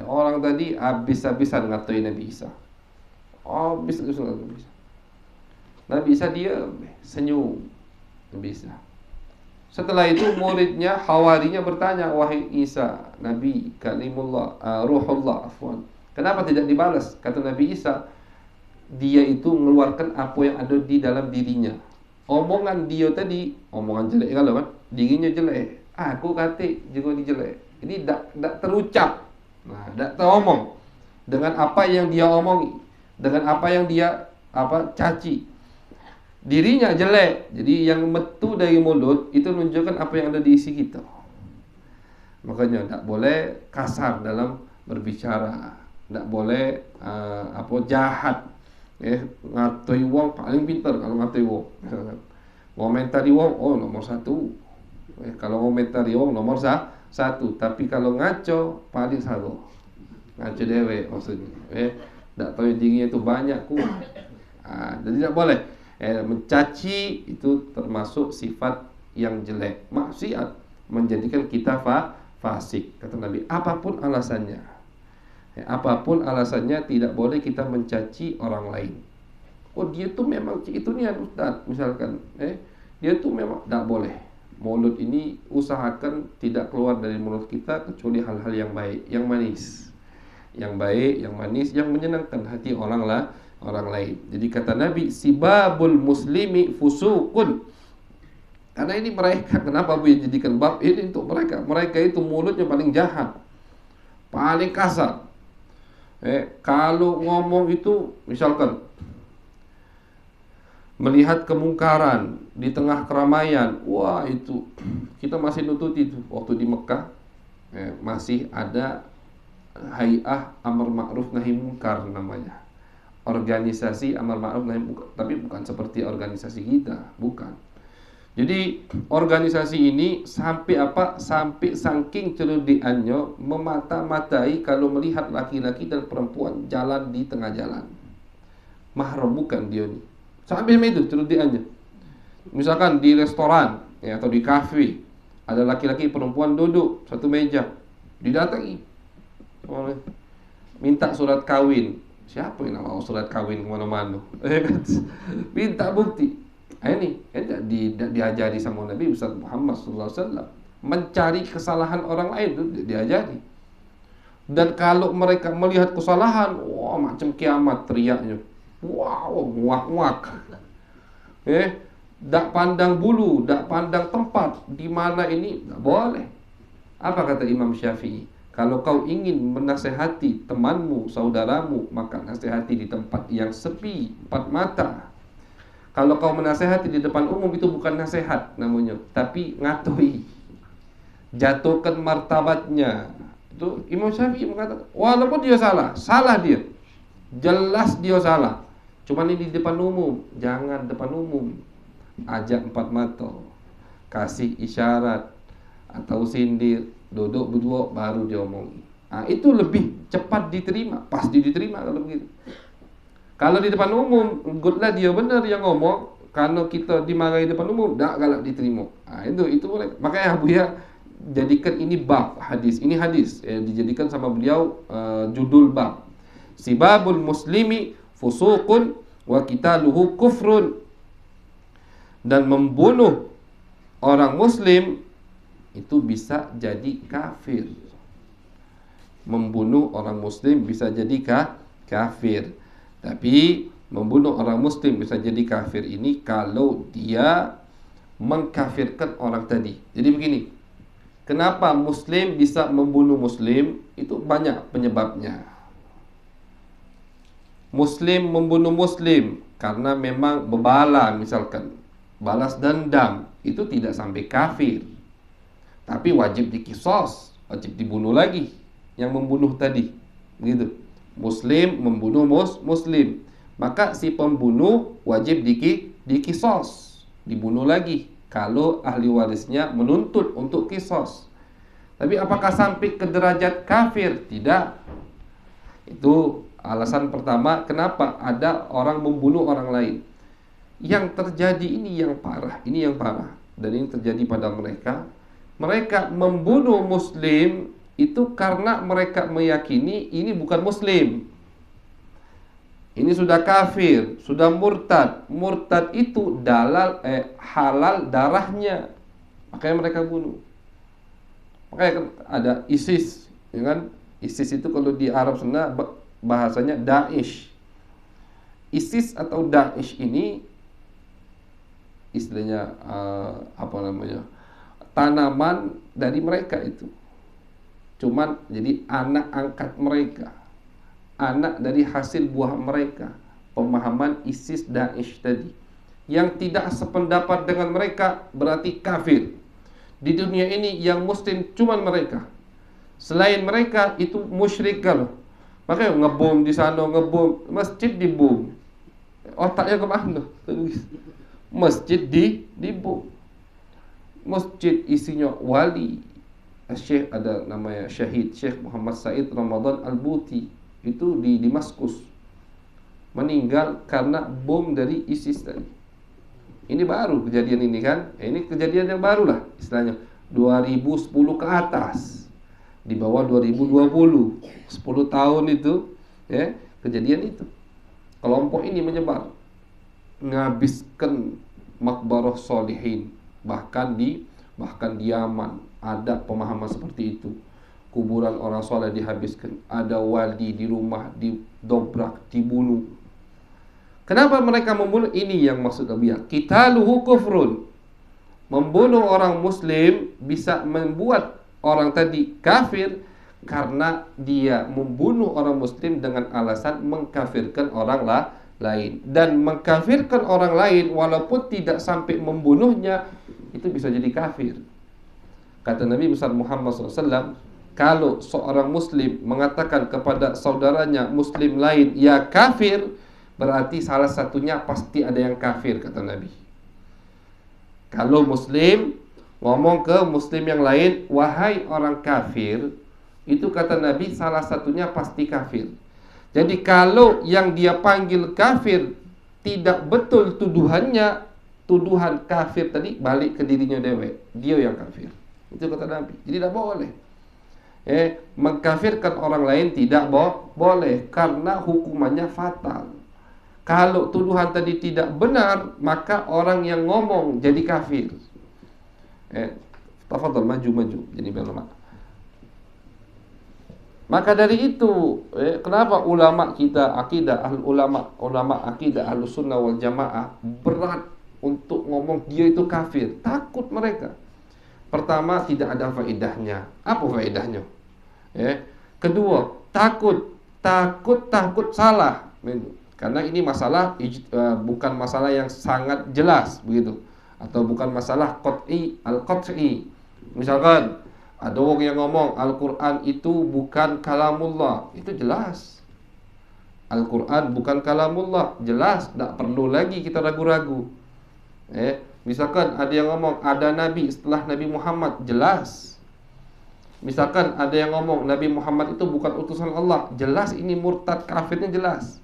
Speaker 1: orang tadi habis-habisan ngatain Nabi Isa. Habis-habisan ngatain Nabi Isa. Nabi Isa dia senyum. Nabi Isa. Setelah itu muridnya, hawarinya bertanya, wahai Isa, Nabi kalimullah, ruhullah, afwan, kenapa tidak dibalas? Kata Nabi Isa, dia itu mengeluarkan apa yang ada di dalam dirinya. Omongan dia tadi, omongan jelek kalau kan, dirinya jelek. Aku kata juga dia jelek. Ini tak terucap. Nah, tak teromong dengan apa yang dia omongi, dengan apa yang dia caci. Dirinya jelek. Jadi yang metu dari mulut itu menunjukkan apa yang ada di isi kita. Makanya tak boleh kasar dalam berbicara, tak boleh jahat. Ngatoi wong paling pintar kalau ngatoi wong. Ngomentari wong, oh nomor 1. Kalau ngomentari wong nomor 1. Tapi kalau ngaco paling satu. Ngaco dewe maksudnya. Tak tahu dirinya itu banyak ku. Jadi tak boleh. Mencaci itu termasuk sifat yang jelek. Maksiat menjadikan kita fasik. Kata Nabi, apapun alasannya. Apapun alasannya tidak boleh kita mencaci orang lain. Oh dia tuh memang itu nih Ustaz, misalkan dia tuh memang tak boleh. Mulut ini usahakan tidak keluar dari mulut kita kecuali hal-hal yang baik, yang manis. Yang baik, yang manis, yang menyenangkan hati orang lain. Jadi kata Nabi, sibabul muslimi fusuqun. Karena ini mereka, kenapa Bu jadikan bab ini untuk mereka? Mereka itu mulutnya paling jahat, paling kasar. Kalau ngomong itu, misalkan melihat kemungkaran di tengah keramaian, wah itu kita masih nututi itu. Waktu di Mekah masih ada Hay'ah Amar Ma'ruf Nahi Munkar namanya, organisasi Amar Ma'ruf Nahi Munkar, tapi bukan seperti organisasi kita, bukan. Jadi organisasi ini sampai sampai saking celudiannya memata-matai kalau melihat laki-laki dan perempuan jalan di tengah jalan. Mahram bukan dia ni. Sampai itu celudiannya. Misalkan di restoran atau di kafe ada laki-laki perempuan duduk satu meja, didatangi, minta surat kawin. Siapa yang nak mau surat kawin kemana-mana? Minta bukti. Ini tidak diajari sama Nabi besar Muhammad SAW. Mencari kesalahan orang lain itu diajari. Dan kalau mereka melihat kesalahan, wah macam kiamat teriaknya. Wow, muak-muak. Tak pandang bulu, tak pandang tempat di mana ini tak boleh. Apa kata Imam Syafi'i? Kalau kau ingin menasehati temanmu, saudaramu, maka nasihati di tempat yang sepi, empat mata. Kalau kau menasehati di depan umum itu bukan nasihat namanya, tapi ngatoi, jatuhkan martabatnya. Itu Imam Syafi'i mengatakan, walaupun dia salah, salah dia, jelas dia salah. Cuman ini di depan umum, jangan depan umum. Ajak empat mata, kasih isyarat atau sindir, duduk berdua baru dia omong. Itu lebih cepat diterima, pasti diterima kalau begitu. Kalau di depan umum, goodlah dia benar yang ngomong. Kalau kita dimarahi depan umum, tak galak diterima. Itu boleh. Makanya Buya jadikan ini bab hadis. Ini hadis dijadikan sama beliau judul bab. Sibabul muslimi fusuqun wa qitaluhu kufrun. Dan membunuh orang muslim itu bisa jadi kafir. Membunuh orang muslim bisa jadi kafir. Tapi membunuh orang muslim bisa jadi kafir ini kalau dia mengkafirkan orang tadi. Jadi begini, kenapa muslim bisa membunuh muslim? Itu banyak penyebabnya. Muslim membunuh muslim karena memang berbala, misalkan balas dendam, itu tidak sampai kafir, tapi wajib dikisos, wajib dibunuh lagi yang membunuh tadi, begitu. Muslim membunuh muslim, maka si pembunuh wajib dikisos, dibunuh lagi kalau ahli warisnya menuntut untuk kisos. Tapi apakah sampai ke derajat kafir? Tidak. Itu alasan pertama kenapa ada orang membunuh orang lain. Yang terjadi ini yang parah, dan ini terjadi pada mereka. Mereka membunuh muslim itu karena mereka meyakini ini bukan muslim, ini sudah kafir, sudah murtad. Murtad itu halal darahnya, makanya mereka bunuh. Makanya kan ada ISIS, ya kan? ISIS itu kalau di Arab sana bahasanya Daesh. ISIS atau Daesh ini istilahnya tanaman dari mereka itu. Cuman jadi anak angkat mereka, anak dari hasil buah mereka. Pemahaman ISIS Daesh tadi, yang tidak sependapat dengan mereka berarti kafir. Di dunia ini yang muslim cuman mereka, selain mereka itu musyrik. Kalau makanya ngebom di sana, ngebom masjid, dibom. Otaknya kemana? Masjid dibom. Masjid isinya wali. Syekh, ada namanya syahid Syekh Muhammad Said Ramadan Al-Buti, itu di Damaskus, meninggal karena bom dari ISIS tadi. Ini baru kejadian ini kan, ini kejadian yang baru lah istilahnya, 2010 ke atas, di bawah 2020, 10 tahun itu ya, kejadian itu. Kelompok ini menyebar, menghabiskan makbarah solihin, bahkan di Yaman ada pemahaman seperti itu. Kuburan orang soleh dihabiskan, ada wali di rumah didobrak, dibunuh. Kenapa mereka membunuh? Ini yang maksud Nabi, qitaluhu kufrun. Membunuh orang muslim bisa membuat orang tadi kafir karena dia membunuh orang muslim dengan alasan mengkafirkan orang lain. Dan mengkafirkan orang lain walaupun tidak sampai membunuhnya, itu bisa jadi kafir. Kata Nabi besar Muhammad SAW, kalau seorang muslim mengatakan kepada saudaranya muslim lain, ya kafir, berarti salah satunya pasti ada yang kafir, kata Nabi. Kalau muslim ngomong ke muslim yang lain, wahai orang kafir, itu kata Nabi salah satunya pasti kafir. Jadi kalau yang dia panggil kafir tidak betul tuduhannya, tuduhan kafir tadi balik ke dirinya dewek, dia yang kafir. Itu kata Nabi. Jadi tidak boleh mengkafirkan orang lain, tidak boleh, karena hukumannya fatal. Kalau tuduhan tadi tidak benar, maka orang yang ngomong jadi kafir. Tafadhol, maju jadi ulama. Maka dari itu, kenapa ulama kita akidah ulama akidah Ahlus Sunnah wal Jamaah berat untuk ngomong dia itu kafir? Takut mereka. Pertama, tidak ada faedahnya. Apa faedahnya? Kedua, takut salah. Karena ini masalah bukan masalah yang sangat jelas begitu, atau bukan masalah qat'i al-qat'i. Misalkan ada orang yang ngomong Al-Qur'an itu bukan kalamullah, itu jelas. Al-Qur'an bukan kalamullah, jelas, tak perlu lagi kita ragu-ragu. Misalkan ada yang ngomong ada nabi setelah Nabi Muhammad, jelas. Misalkan ada yang ngomong Nabi Muhammad itu bukan utusan Allah, jelas, ini murtad kafirnya jelas.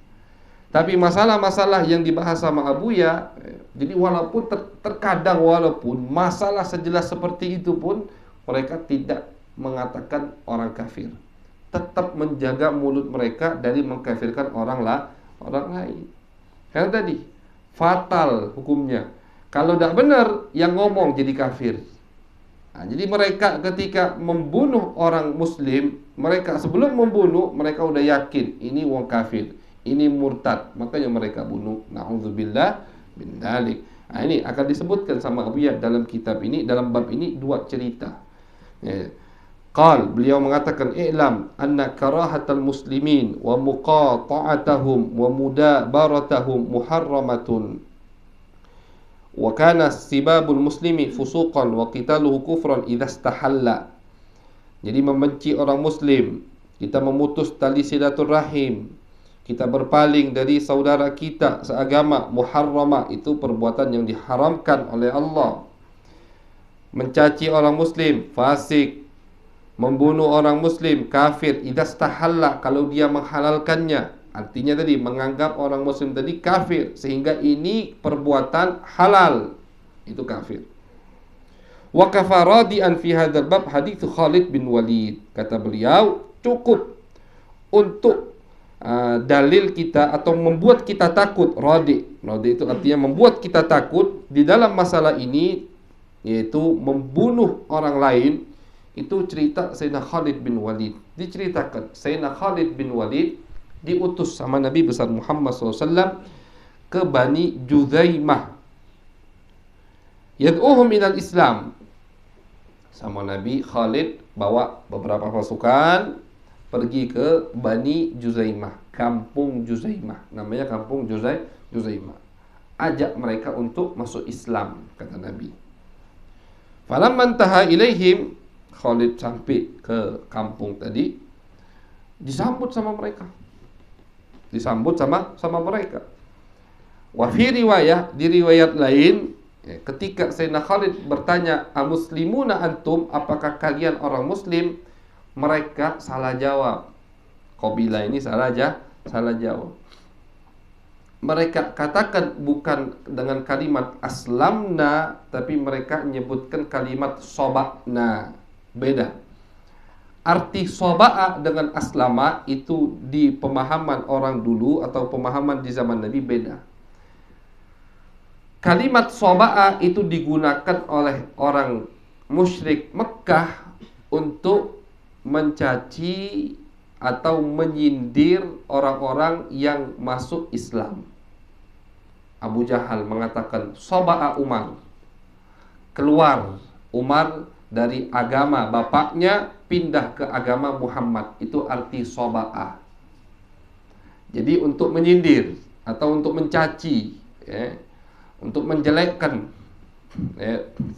Speaker 1: Tapi masalah-masalah yang dibahas sama Abuya, jadi walaupun terkadang walaupun masalah sejelas seperti itu pun mereka tidak mengatakan orang kafir, tetap menjaga mulut mereka dari mengkafirkan orang lain. Karena tadi fatal hukumnya. Kalau tidak benar yang ngomong jadi kafir. Nah, jadi mereka ketika membunuh orang muslim, mereka sebelum membunuh mereka udah yakin ini wong kafir, ini murtad, makanya mereka bunuh. Na'udzubillah min dzalik. Nah, ini akan disebutkan sama Abu Yad dalam kitab ini, dalam bab ini dua cerita. Beliau mengatakan i'lam anna karahatal muslimin wa muqata'atahum wa mudabaratahum muharramatun wa kana sibabul muslimi fusuqan wa qitaluhu kufran idza istahalla. Jadi membenci orang muslim, kita memutus tali silaturahim, kita berpaling dari saudara kita seagama, muharrama, itu perbuatan yang diharamkan oleh Allah. Mencaci orang muslim, fasik. Membunuh orang muslim, kafir, idza istahalla, kalau dia menghalalkannya. Artinya tadi menganggap orang muslim tadi kafir, sehingga ini perbuatan halal, itu kafir. Wa kafaradian fi hadzal bab hadits Khalid bin Walid. Kata beliau, cukup untuk dalil kita atau membuat kita takut. Radi itu artinya membuat kita takut di dalam masalah ini, yaitu membunuh orang lain. Itu cerita Sayyidina Khalid bin Walid. Diceritakan Sayyidina Khalid bin Walid diutus sama Nabi besar Muhammad SAW ke Bani Juzaimah, yad'uhum ilal Islam. Sama Nabi Khalid bawa beberapa pasukan pergi ke Bani Juzaimah, kampung Juzaimah, namanya kampung Juzaimah. Ajak mereka untuk masuk Islam, kata Nabi. Falamman taha ilaihim, Khalid sampai ke kampung tadi, disambut sama mereka. Wa fi riwayah, di riwayat lain, ketika Sayyidina Khalid bertanya, "Amuslimuna antum, apakah kalian orang muslim?" Mereka salah jawab. Kabilah ini salah jawab. Mereka katakan bukan dengan kalimat aslamna, tapi mereka menyebutkan kalimat sobakna. Beda. Arti soba'a dengan aslama itu di pemahaman orang dulu atau pemahaman di zaman Nabi beda. Kalimat soba'a itu digunakan oleh orang musyrik Mekah untuk mencaci atau menyindir orang-orang yang masuk Islam. Abu Jahal mengatakan soba'a Umar, keluar Umar dari agama bapaknya pindah ke agama Muhammad, itu arti soba'a. Jadi untuk menyindir atau untuk mencaci, untuk menjelekkan,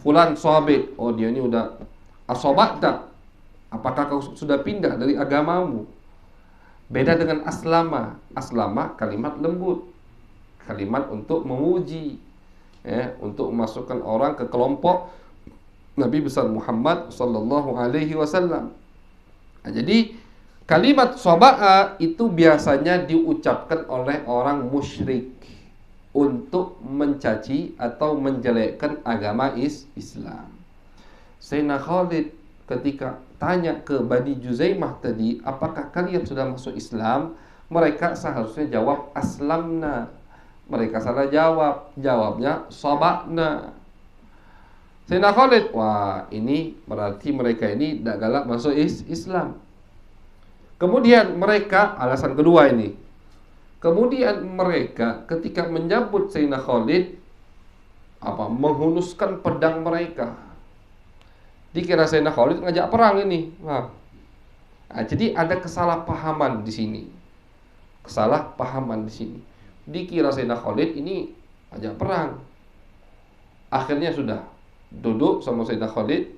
Speaker 1: fulan sahabat, oh dia ini udah asobakta, apakah kau sudah pindah dari agamamu? Beda dengan aslama. Aslama kalimat lembut, kalimat untuk memuji, untuk memasukkan orang ke kelompok Nabi besar Muhammad sallallahu alaihi wasallam. Jadi kalimat soba'a itu biasanya diucapkan oleh orang musyrik untuk mencaci atau menjelekkan agama Islam. Sayyidina Khalid ketika tanya ke Bani Juzaimah tadi, apakah kalian sudah masuk Islam? Mereka seharusnya jawab aslamna. Mereka salah jawab, jawabnya soba'na. Sayyidina Khalid, wah ini berarti mereka ini tidak galak masuk Islam. Kemudian mereka, alasan kedua ini, kemudian mereka ketika menyambut Sayyidina Khalid, menghunuskan pedang mereka. Dikira Sayyidina Khalid ngajak perang ini. Jadi ada kesalahpahaman di sini. Dikira Sayyidina Khalid ini ajak perang. Akhirnya sudah duduk sama Sayyidina Khalid,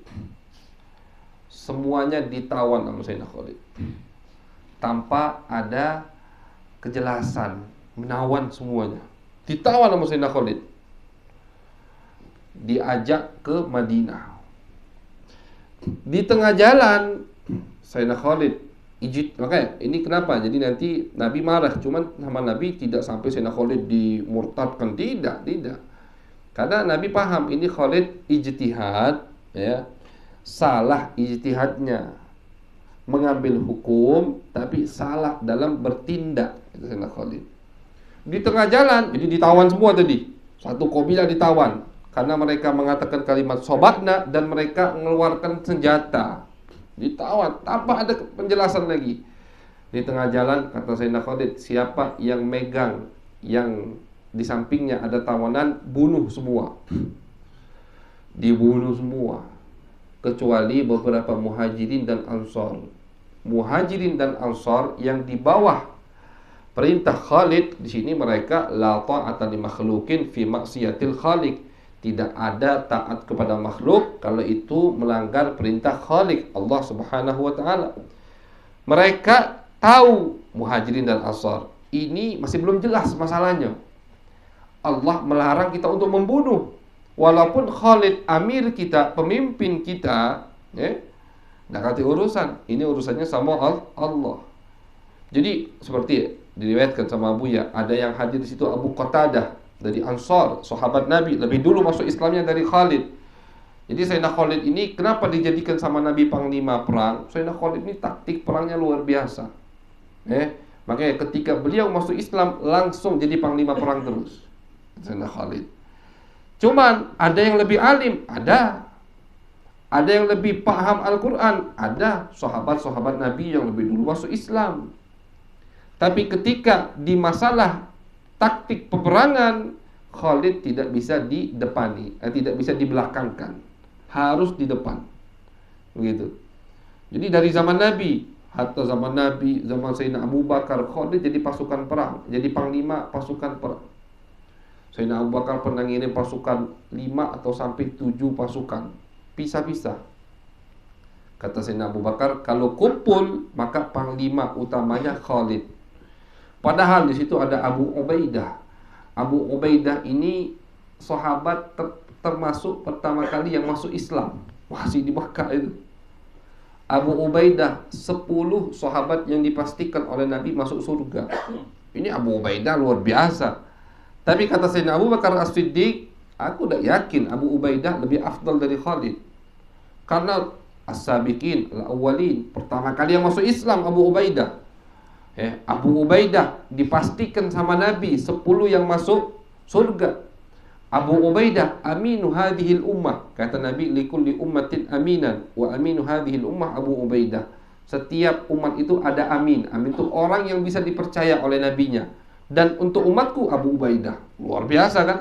Speaker 1: semuanya ditawan sama Sayyidina Khalid tanpa ada kejelasan, menawan semuanya. Ditawan sama Sayyidina Khalid, diajak ke Madinah. Di tengah jalan Sayyidina Khalid makanya ini kenapa jadi nanti Nabi marah, cuman sama Nabi tidak sampai Sayyidina Khalid dimurtadkan, tidak. Karena Nabi paham ini Khalid ijtihad, ya, salah ijtihadnya mengambil hukum, tapi salah dalam bertindak. Itu Sayyidina Khalid. Di tengah jalan, jadi ditawan semua tadi. Satu kabilah ditawan karena mereka mengatakan kalimat sobakna dan mereka mengeluarkan senjata. Ditawan tanpa ada penjelasan lagi. Di tengah jalan kata Sayyidina Khalid, siapa yang megang yang di sampingnya ada tawanan, bunuh semua. Dibunuh semua kecuali beberapa muhajirin dan ansor. Muhajirin dan ansor yang di bawah perintah Khalid, di sini mereka la ta'ata li makhluqin fi maksiatil khaliq. Tidak ada taat kepada makhluk kalau itu melanggar perintah Khaliq Allah Subhanahu wa taala. Mereka tahu muhajirin dan ansar ini masih belum jelas masalahnya. Allah melarang kita untuk membunuh. Walaupun Khalid amir kita, pemimpin kita, ya, nggak kati urusan. Ini urusannya sama Allah. Jadi seperti diriwayatkan sama Abu Ya, ada yang hadir di situ Abu Qatadah dari Ansar, sahabat Nabi, lebih dulu masuk Islamnya dari Khalid. Jadi Sayyidina Khalid ini kenapa dijadikan sama Nabi panglima perang? Sayyidina Khalid ini taktik perangnya luar biasa. Makanya ketika beliau masuk Islam langsung jadi panglima perang terus. Sayyidina Khalid. Cuman ada yang lebih alim, ada yang lebih paham Al-Quran, ada sahabat-sahabat Nabi yang lebih dulu masuk Islam. Tapi ketika di masalah taktik peperangan, Khalid tidak bisa didepani, tidak bisa dibelakangkan, harus di depan. Begitu. Jadi dari zaman Nabi, hatta zaman Nabi, zaman Sayyidina Abu Bakar, Khalid jadi pasukan perang, jadi panglima pasukan perang. Sayyidina Abu Bakar pernah ngirim pasukan 5 atau sampai 7 pasukan, pisah-pisah. Kata Sayyidina Abu Bakar, kalau kumpul maka panglima utamanya Khalid. Padahal di situ ada Abu Ubaidah. Abu Ubaidah ini sahabat termasuk pertama kali yang masuk Islam, masih di Makkah itu. Abu Ubaidah 10 sahabat yang dipastikan oleh Nabi masuk surga. Ini Abu Ubaidah luar biasa. Tapi kata Sayyidina Abu Bakar As-Siddiq, aku tidak yakin Abu Ubaidah lebih afdal dari Khalid. Karena as-sabiqin al-awwalin, pertama kali yang masuk Islam Abu Ubaidah. Abu Ubaidah dipastikan sama Nabi 10 yang masuk surga. Abu Ubaidah aminu hadhil ummah. Kata Nabi, likulli ummatin aminan, wa aminu hadhil ummah Abu Ubaidah. Setiap umat itu ada amin. Amin itu orang yang bisa dipercaya oleh nabinya. Dan untuk umatku Abu Ubaidah. Luar biasa kan?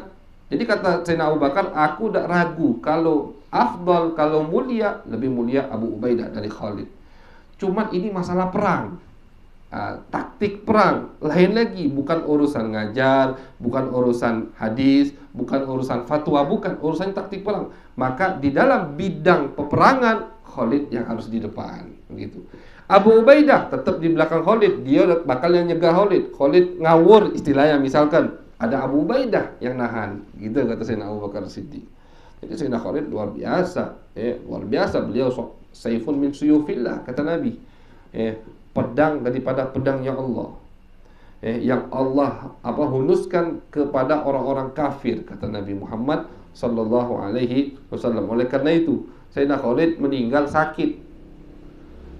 Speaker 1: Jadi kata Sayyidina Abu Bakar, aku tidak ragu kalau afdal, kalau mulia, lebih mulia Abu Ubaidah dari Khalid. Cuman ini masalah perang. Taktik perang lain lagi, bukan urusan ngajar, bukan urusan hadis, bukan urusan fatwa, bukan urusan taktik perang. Maka di dalam bidang peperangan Khalid yang harus di depan, begitu. Abu Ubaidah tetap di belakang Khalid, dia bakal yang nyegah Khalid. Khalid ngawur istilahnya, misalkan ada Abu Ubaidah yang nahan, gitu kata Sayyidina Abu Bakar Siddiq. Jadi Sayyidina Khalid luar biasa, luar biasa. Beliau saifun min suyufillah, kata Nabi. Pedang daripada pedangnya Allah, yang Allah hunuskan kepada orang-orang kafir, kata Nabi Muhammad sallallahu alaihi wasallam. Oleh karena itu Sayyidina Khalid meninggal sakit.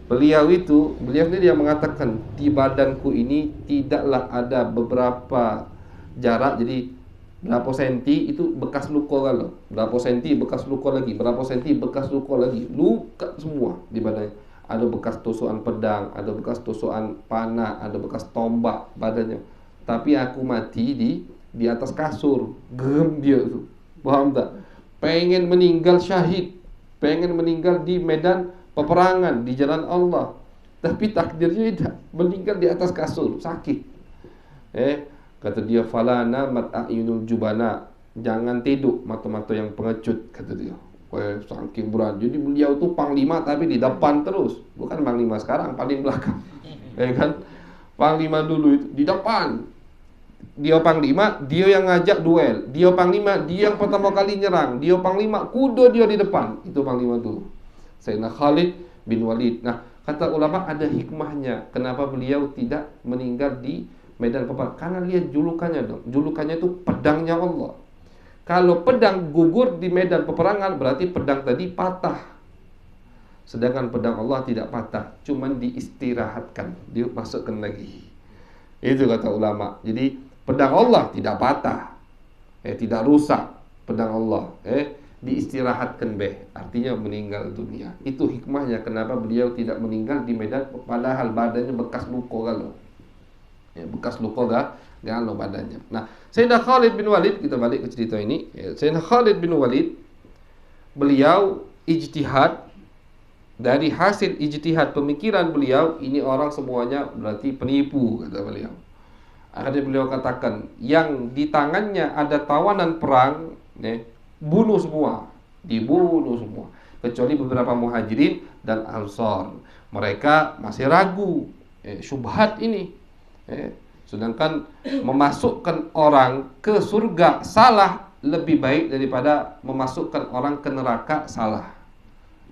Speaker 1: Beliau sendiri yang mengatakan, di badanku ini tidaklah ada beberapa jarak, jadi berapa senti itu bekas luka, kalau berapa senti bekas luka lagi, berapa senti bekas luka lagi, luka semua di badannya. Ada bekas tusukan pedang, ada bekas tusukan panah, ada bekas tombak badannya. Tapi aku mati di atas kasur. Gerem dia tuh. Paham tak? Pengen meninggal syahid, pengen meninggal di medan peperangan, di jalan Allah. Tapi takdirnya tidak, meninggal di atas kasur, sakit. Kata dia, fala namat a'yunul jubana, jangan tidur mata-mata yang pengecut, kata dia. Wah, saking berat. Jadi beliau tu panglima tapi di depan terus. Bukan panglima sekarang, paling belakang. Ya kan? Panglima dulu itu di depan. Dia panglima, dia yang ngajak duel. Dia panglima, dia yang pertama kali nyerang. Dia panglima, kuda dia di depan. Itu panglima dulu. Sayyidina Khalid bin Walid. Nah, kata ulama ada hikmahnya kenapa beliau tidak meninggal di medan peperangan. Karena lihat julukannya dong. Julukannya itu pedangnya Allah. Kalau pedang gugur di medan peperangan, berarti pedang tadi patah. Sedangkan pedang Allah tidak patah, cuman diistirahatkan, dimasukkan lagi. Itu kata ulama. Jadi pedang Allah tidak patah, tidak rusak. Pedang Allah diistirahatkan artinya meninggal dunia. Itu hikmahnya kenapa beliau tidak meninggal di medan, padahal badannya bekas luka kalau. Bekas luka galau badannya. Nah, Sayyidina Khalid bin Walid, kita balik ke cerita ini. Sayyidina Khalid bin Walid, beliau ijtihad. Dari hasil ijtihad pemikiran beliau, ini orang semuanya berarti penipu, kata beliau. Akhirnya beliau katakan, yang di tangannya ada tawanan perang, bunuh semua, dibunuh semua, kecuali beberapa muhajirin dan ansor. Mereka masih ragu, syubhat ini. Sedangkan memasukkan orang ke surga salah lebih baik daripada memasukkan orang ke neraka salah.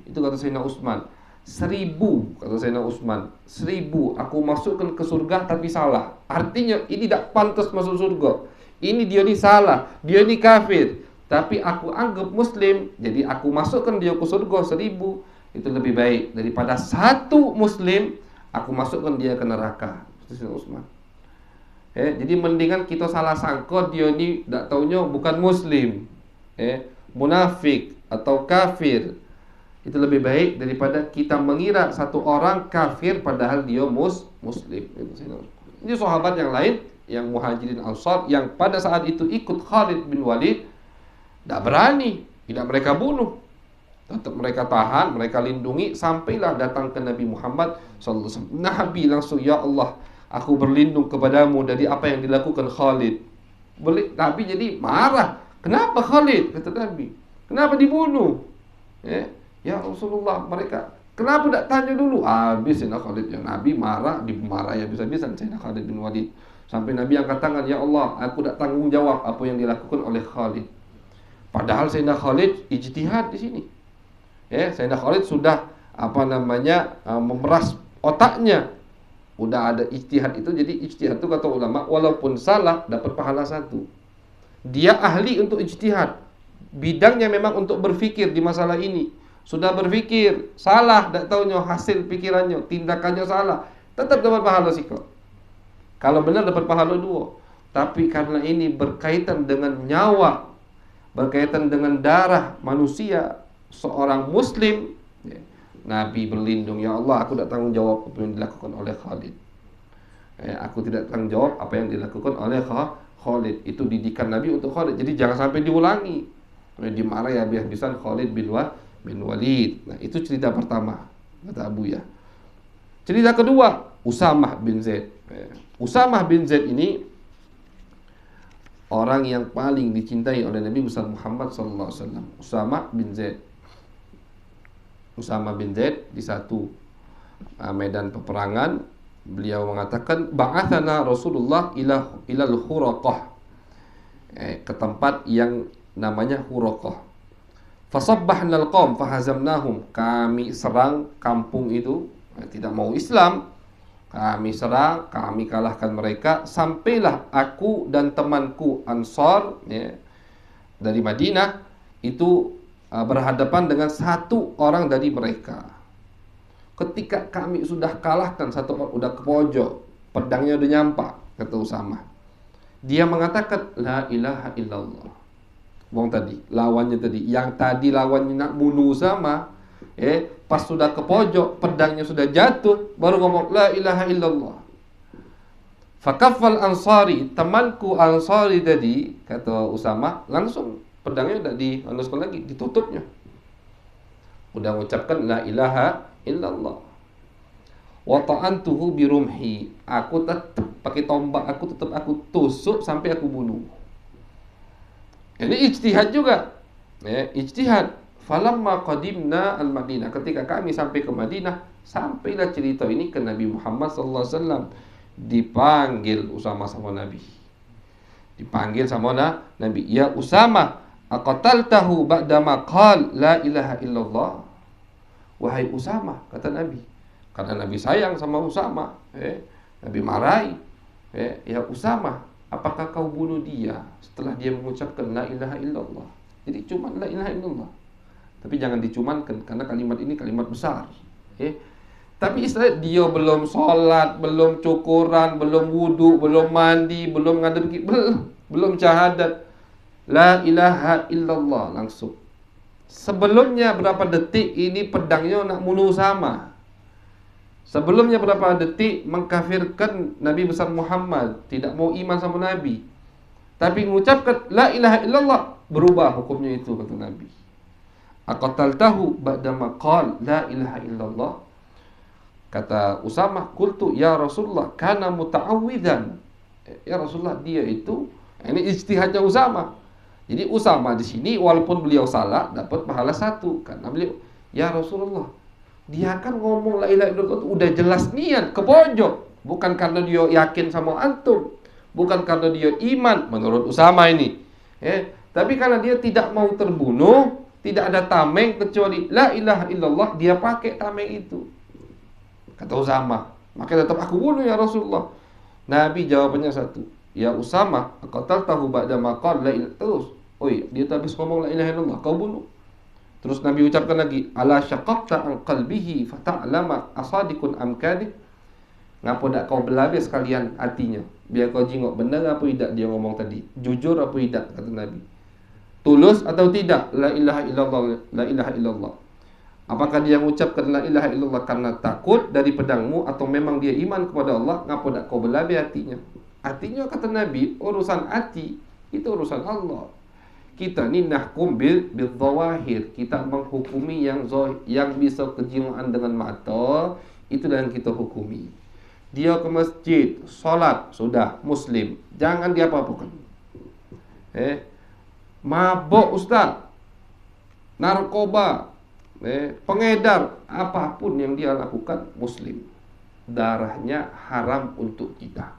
Speaker 1: Itu kata Sayyidina Utsman. 1000 kata Sayyidina Utsman, 1000 aku masukkan ke surga tapi salah. Artinya ini tidak pantas masuk surga. Ini dia ni salah, dia ni kafir. Tapi aku anggap muslim, jadi aku masukkan dia ke surga 1000. Itu lebih baik daripada satu muslim aku masukkan dia ke neraka. Itu Sayyidina Utsman. Jadi mendingan kita salah sangka dia ni tak taunya bukan muslim, munafik atau kafir. Itu lebih baik daripada kita mengira satu orang kafir padahal dia muslim. Ini sahabat yang lain, yang muhajirin ansar, yang pada saat itu ikut Khalid bin Walid, tak berani, tidak mereka bunuh. Tetap mereka tahan, mereka lindungi, sampailah datang ke Nabi Muhammad SAW. Nabi langsung, ya Allah, aku berlindung kepadamu dari apa yang dilakukan Khalid. Nabi jadi marah. Kenapa Khalid? Kata Nabi. Kenapa dibunuh? Ya Rasulullah, mereka kenapa tak tanya dulu? Habis Sayyidina Khalid, yang Nabi marah, dimarahi habis-habisan Sayyidina Khalid bin Walid. Sampai Nabi angkat tangan, ya Allah, aku tak tanggung jawab apa yang dilakukan oleh Khalid. Padahal Sayyidina Khalid ijtihad di sini. Sayyidina Khalid sudah memeras otaknya. Udah ada ijtihad itu. Jadi ijtihad itu kata ulama, walaupun salah dapat pahala 1. Dia ahli untuk ijtihad. Bidangnya memang untuk berfikir di masalah ini. Sudah berfikir, salah, tak tahunya hasil pikirannya, tindakannya salah, tetap dapat pahala sikap. Kalau benar dapat pahala 2. Tapi karena ini berkaitan dengan nyawa, berkaitan dengan darah manusia, seorang muslim, Nabi berlindung, ya Allah, aku tak tanggung jawab apa yang dilakukan oleh Khalid. Aku tidak tanggung jawab apa yang dilakukan oleh Khalid. Itu didikan Nabi untuk Khalid. Jadi jangan sampai diulangi. Dimarahi habis-habisan Khalid bin Walid. Nah, itu cerita pertama, kata Abu ya. Cerita kedua, Usamah bin Zaid. Usamah bin Zaid ini orang yang paling dicintai oleh Nabi Muhammad SAW. Usamah bin Zaid. Usamah bin Zaid di satu medan peperangan, beliau mengatakan, ba'athana Rasulullah ilal Huraqah, ke tempat yang namanya Huraqah. Fasabbahna al-qaum fahazamnahum, kami serang kampung itu, tidak mau Islam. Kami serang, kami kalahkan mereka. Sampailah aku dan temanku Ansar dari Madinah itu berhadapan dengan satu orang dari mereka. Ketika kami sudah kalahkan satu orang, udah ke pojok, pedangnya udah nyampak, kata Usamah. Dia mengatakan la ilaha illallah. Wong tadi, lawannya tadi, yang tadi lawannya nak bunuh Usamah, pas sudah ke pojok, pedangnya sudah jatuh, baru ngomong la ilaha illallah. Fakaffal Ansari, temanku Ansari tadi, kata Usamah, langsung pedangnya udah dihanuskan lagi, ditutupnya. Udah mengucapkan la ilaha illallah. Wa ta'antuhu birumhi, aku tetap pakai tombak aku, tetap aku tusuk sampai aku bunuh. Ini ijtihad juga. Ijtihad. Falamma qadimna al-Madinah, ketika kami sampai ke Madinah, sampailah cerita ini ke Nabi Muhammad sallallahu alaihi wasallam. Dipanggil Usama sama Nabi. Dipanggil sama Nabi, "Ya Usama, aqataltahu ba'dama qala la ilaha illallah?" Wahai Usama, kata Nabi. Karena Nabi sayang sama Usama, Nabi marahi. Ya Usama, apakah kau bunuh dia setelah dia mengucapkan la ilaha illallah? Jadi cuma la ilaha illallah. Tapi jangan dicumankan, karena kalimat ini kalimat besar. Tapi istilah dia belum sholat, belum cukuran, belum wudu, belum mandi, belum ngadep, belum syahadat. La ilaha illallah langsung. Sebelumnya berapa detik ini pedangnya nak bunuh Usama. Sebelumnya berapa detik mengkafirkan Nabi besar Muhammad, tidak mau iman sama Nabi. Tapi mengucapkan la ilaha illallah, berubah hukumnya itu, kata Nabi. Aqataltahu ba'dama qala la ilaha illallah? Kata Usama, qultu ya Rasulullah kana muta'awwidzan. Ya Rasulullah, dia itu, ini ijtihadnya Usama. Jadi Usama di sini walaupun beliau salah dapat pahala 1, karena beliau, ya Rasulullah, dia kan ngomong la ilaha illallah udah jelas niat ke pojok, bukan karena dia yakin sama antum, bukan karena dia iman menurut Usama ini. Tapi karena dia tidak mau terbunuh, tidak ada tameng kecuali la ilaha illallah, dia pakai tameng itu. Kata Usama, maka tetap aku bunuh ya Rasulullah. Nabi jawabannya 1, ya Usama, qataltahu ba'da ma qala la ilaha. Terus, dia habis ngomong la ilaha illallah, kau bunuh. Terus Nabi ucapkan lagi, ala syaqaqta an qalbihi fata'lama asadikun am kadhib. Ngapa tak kau belabes sekalian hatinya, biar kau jingok benar apa tidak dia ngomong tadi, jujur apa tidak, kata Nabi. Tulus atau tidak la ilaha illallah, la ilaha illallah. Apakah dia mengucapkan la ilaha illallah karena takut dari pedangmu, atau memang dia iman kepada Allah? Ngapa tak kau belabes hatinya? Artinya kata Nabi, urusan hati itu urusan Allah. Kita ni nahkum bil zawahir, kita menghukumi yang bisa kejiwaan dengan mata, itu yang kita hukumi. Dia ke masjid, solat, sudah muslim, jangan dia apa-apakan. Mabuk ustaz, narkoba, pengedar, apapun yang dia lakukan, muslim, darahnya haram untuk kita.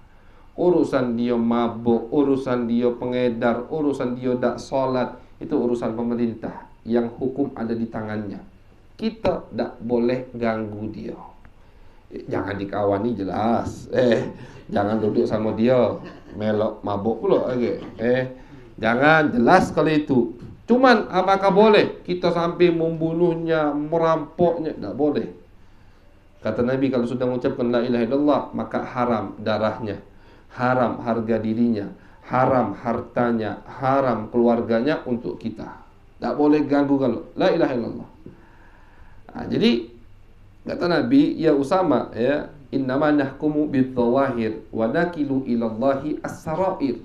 Speaker 1: Urusan dia mabuk, urusan dia pengedar, urusan dia tak solat, itu urusan pemerintah yang hukum ada di tangannya. Kita tak boleh ganggu dia. Jangan dikawani jelas. Jangan duduk sama dia melok mabuk pula lagi. Jangan, jelas kali itu. Cuman apakah boleh kita sampai membunuhnya, merampoknya? Tak boleh. Kata Nabi, kalau sudah mengucapkan la ilaha illallah, maka haram darahnya, haram harga dirinya, haram hartanya, haram keluarganya untuk kita. Tak boleh ganggu kalau la ilaha illallah. Jadi kata Nabi, ya Usama, innama nahkumu bidzawahir wa nakilu ilallahi as-sarair.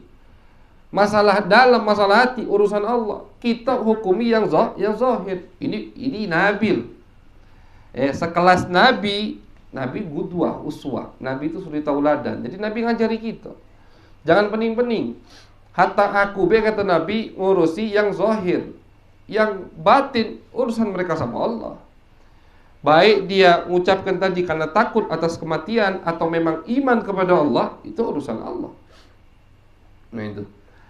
Speaker 1: Masalah dalam, masalah hati, urusan Allah. Kita hukumi yang zahir. Ini Nabil. Sekelas Nabi gudwah, uswah. Nabi itu suri tauladan. Jadi Nabi ngajari kita. Jangan pening-pening. Hatta aku kata Nabi ngurusi yang zahir. Yang batin urusan mereka sama Allah. Baik dia mengucapkan tadi karena takut atas kematian atau memang iman kepada Allah, itu urusan Allah. Nah itu.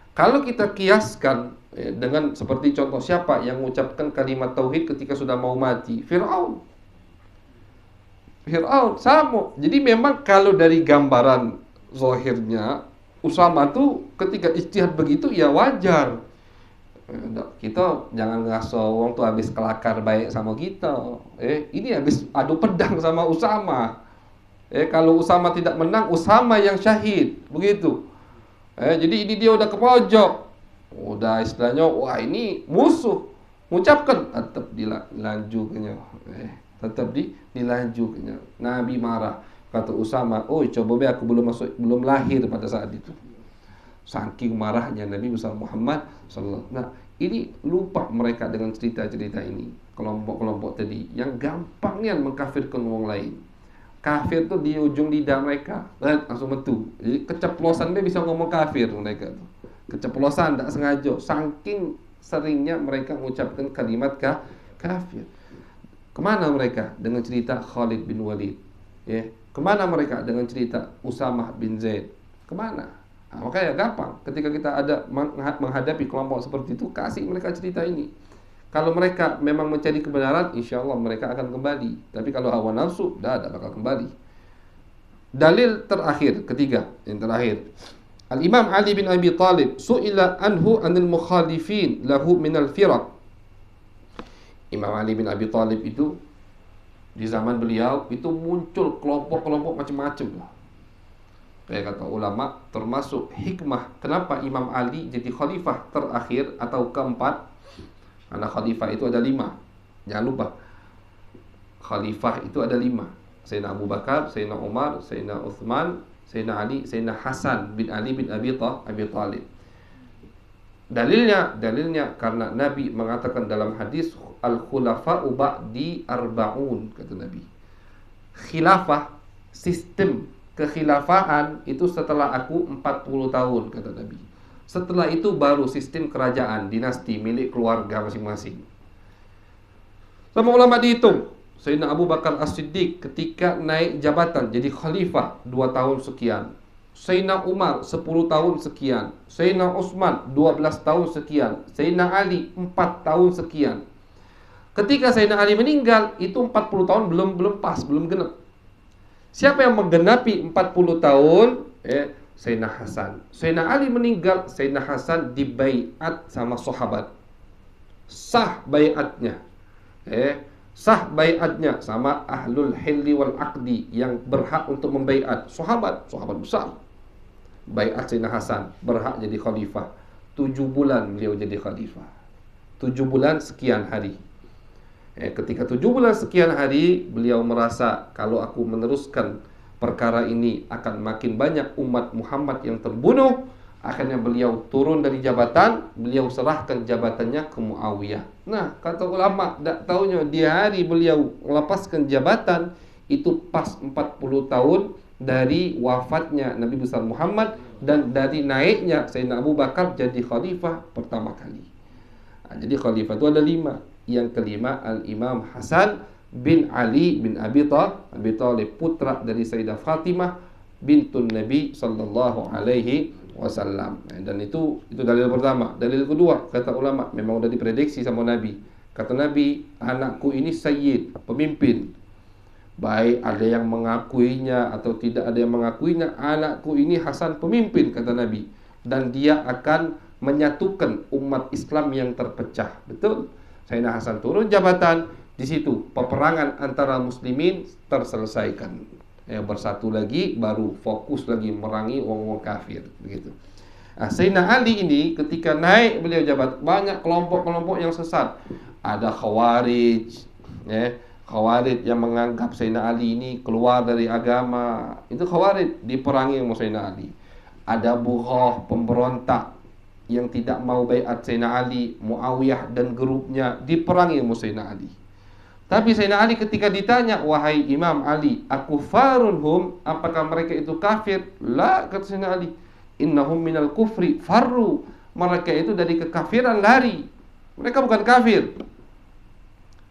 Speaker 1: Kalau kita kiaskan dengan seperti contoh siapa yang mengucapkan kalimat tauhid ketika sudah mau mati? Fir'aun sama. Jadi memang kalau dari gambaran zahirnya Usama tuh ketika ijtihad begitu ya wajar. Kita jangan ngaso wong tuh habis kelakar baik sama kita. Ini habis adu pedang sama Usama. Kalau Usama tidak menang, Usama yang syahid, begitu. Jadi ini dia udah ke pojok, udah istilahnya, wah ini musuh. Mengucapkan tetap dilanjutkannya, tetap dilanjutkannya. Nabi marah, kata Usama, coba be aku belum lahir pada saat itu. Saking marahnya Nabi besar Muhammad sallallahu. Nah, ini lupa mereka dengan cerita-cerita ini. Kelompok-kelompok tadi yang gampangnya mengkafirkan orang lain. Kafir tuh di ujung lidah mereka, langsung metu. Jadi keceplosan dia bisa ngomong kafir mereka tuh. Keceplosan, tidak sengaja. Saking seringnya mereka mengucapkan kalimat kafir. Kemana mereka dengan cerita Khalid bin Walid? Ya, kemana mereka dengan cerita Usamah bin Zaid? Kemana? Nah, makanya gampang. Ketika kita ada menghadapi kelompok seperti itu, kasih mereka cerita ini. Kalau mereka memang mencari kebenaran, insya Allah mereka akan kembali. Tapi kalau hawa nafsu, dah bakal kembali. Dalil terakhir, ketiga, yang terakhir. Al-Imam Ali bin Abi Talib su'ila anhu anil mukhalifin lahu minal firaq. Imam Ali bin Abi Talib itu di zaman beliau itu muncul kelompok-kelompok macam-macam. Kayak kata ulama, termasuk hikmah kenapa Imam Ali jadi khalifah terakhir atau keempat. Karena khalifah itu ada 5. Jangan lupa, khalifah itu ada 5. Sayyidina Abu Bakar, Sayyidina Umar, Sayyidina Uthman, Sayyidina Ali, Sayyidina Hasan bin Ali bin Abi Talib. Dalilnya karena Nabi mengatakan dalam hadis, al-khulafa'u ba'di arba'un, kata Nabi. Khilafah, sistem kekhilafaan itu setelah aku 40 tahun, kata Nabi. Setelah itu baru sistem kerajaan, dinasti milik keluarga masing-masing. Sama ulama dihitung, Sayyidina Abu Bakar As-Siddiq ketika naik jabatan jadi khalifah 2 tahun sekian. Sayyidina Umar 10 tahun sekian. Sayyidina Utsman 12 tahun sekian. Sayyidina Ali 4 tahun sekian. Ketika Sayyidina Ali meninggal, itu 40 tahun belum pas, belum genap. Siapa yang menggenapi 40 tahun? Sayyidina Hasan. Sayyidina Ali meninggal, Sayyidina Hasan dibaiat sama sahabat. Sah baiatnya. Sah baiatnya sama ahlul hilli wal aqdi yang berhak untuk membaiat. Sahabat besar. Baiat Sayyidina Hasan, berhak jadi khalifah. 7 bulan beliau jadi khalifah. 7 bulan sekian hari. Ketika 7 bulan sekian hari, beliau merasa kalau aku meneruskan perkara ini akan makin banyak umat Muhammad yang terbunuh. Akhirnya beliau turun dari jabatan, beliau serahkan jabatannya ke Muawiyah. Nah, kata ulama, tak taunya di hari beliau melepaskan jabatan, itu pas 40 tahun dari wafatnya Nabi besar Muhammad dan dari naiknya Sayyidina Abu Bakar jadi khalifah pertama kali. Nah, jadi khalifah itu ada 5. Yang kelima, Al-Imam Hasan bin Ali bin Abi Talib, putra dari Sayyidah Fatimah bintun Nabi sallallahu alaihi wasallam. Dan itu dalil pertama. Dalil kedua, kata ulama, memang sudah diprediksi sama Nabi. Kata Nabi, anakku ini sayyid, pemimpin. Baik ada yang mengakuinya atau tidak ada yang mengakuinya, anakku ini Hasan pemimpin, kata Nabi. Dan dia akan menyatukan umat Islam yang terpecah. Betul. Sayyidina Hasan turun jabatan. Di situ peperangan antara muslimin terselesaikan. Bersatu lagi, baru fokus lagi merangi orang-orang kafir, begitu. Nah, Sayyidina Ali ini ketika naik beliau jabat, banyak kelompok-kelompok yang sesat. Ada Khawarij, Khawarij yang menganggap Sayyidina Ali ini keluar dari agama. Itu Khawarij, diperangi sama Sayyidina Ali. Ada Bughah, pemberontak yang tidak mau baiat Sayyidina Ali, Muawiyah dan grupnya, diperangi sama Sayyidina Ali. Tapi Sayyidina Ali ketika ditanya, wahai Imam Ali, akufarunhum, apakah mereka itu kafir? La, kata Sayyidina Ali, innahum minal kufri farru, mereka itu dari kekafiran lari, mereka bukan kafir.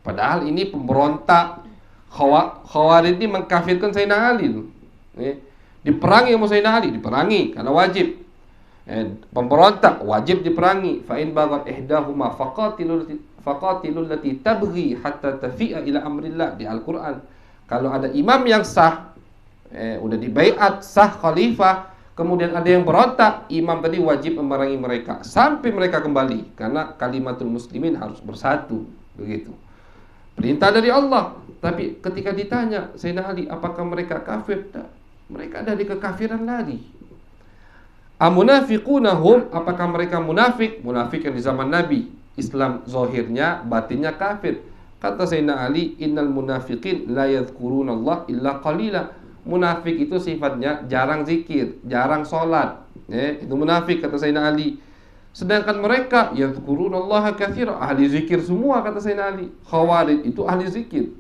Speaker 1: Padahal ini pemberontak. Khawarij ini mengkafirkan Sayyidina Ali. Diperangi sama Sayyidina Ali, diperangi karena wajib. Pemberontak wajib diperangi. Fa in baghat ihdahuma faqatilul lati tabghi hatta tafi'a ila amrillah, di Al-Qur'an. Kalau ada imam yang sah, udah dibaiat sah khalifah, kemudian ada yang berontak, imam tadi wajib memerangi mereka sampai mereka kembali, karena kalimatul muslimin harus bersatu, begitu. Perintah dari Allah. Tapi ketika ditanya Sayyidina Ali, apakah mereka kafir? Mereka dari kekafiran lari. Amunafiqunahum, apakah mereka munafik? Munafik yang di zaman Nabi, Islam zahirnya, batinnya kafir. Kata Sayyidina Ali, innal munafiqin la yadhkurunallah illa qalila. Munafik itu sifatnya jarang zikir, jarang sholat. Itu munafik, kata Sayyidina Ali. Sedangkan mereka yadhkurunallaha katsira, ahli zikir semua, kata Sayyidina Ali. Khawarij itu ahli zikir.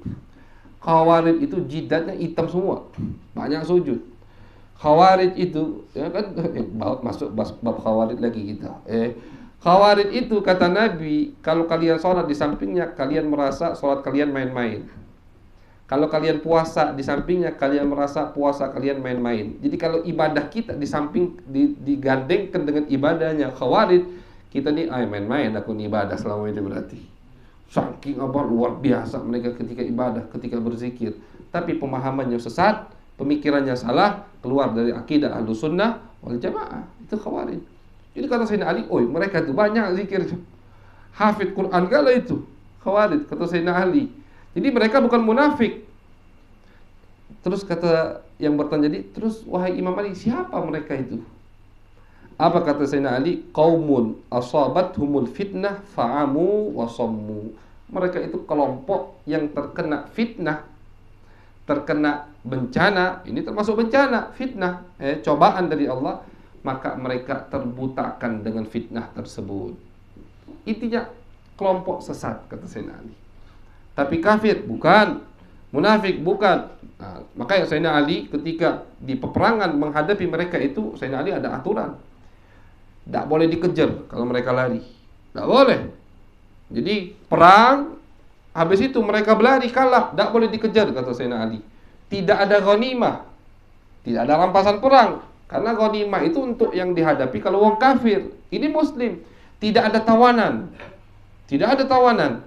Speaker 1: Khawarij itu jidatnya hitam semua, banyak sujud. Khawarij itu ya kan masuk bab khawarij lagi kita. Khawarij itu kata Nabi, kalau kalian sholat di sampingnya kalian merasa sholat kalian main-main. Kalau kalian puasa di sampingnya kalian merasa puasa kalian main-main. Jadi kalau ibadah kita di samping digandengkan dengan ibadahnya Khawarij, kita nih main-main aku nih ibadah selama ini berarti. Saking luar biasa mereka ketika ibadah, ketika berzikir. Tapi pemahamannya sesat, pemikirannya salah, keluar dari akidah Ahlussunnah wal Jamaah. Itu Khawarij. Jadi kata Sayyidina Ali, mereka itu banyak zikir, hafid Quran kalau itu Khawarij, kata Sayyidina Ali. Jadi mereka bukan munafik. Terus kata yang bertanya terus wahai Imam Ali, siapa mereka itu? Apa kata Sayyidina Ali? Qaumun asabathumul fitnah fa'amu wa sammu. Mereka itu kelompok yang terkena fitnah, terkena bencana. Ini termasuk bencana, fitnah, cobaan dari Allah. Maka mereka terbutakan dengan fitnah tersebut. Intinya kelompok sesat, kata Sayyidina Ali. Tapi kafir bukan, munafik bukan. Nah, makanya Sayyidina Ali ketika di peperangan menghadapi mereka itu, Sayyidina Ali ada aturan. Tidak boleh dikejar kalau mereka lari. Tidak boleh. Jadi perang, habis itu mereka berlari kalah, tidak boleh dikejar, kata Sayyidina Ali. Tidak ada ghanimah, tidak ada rampasan perang. Karena ghanimah itu untuk yang dihadapi kalau orang kafir. Ini muslim. Tidak ada tawanan. Tidak ada tawanan.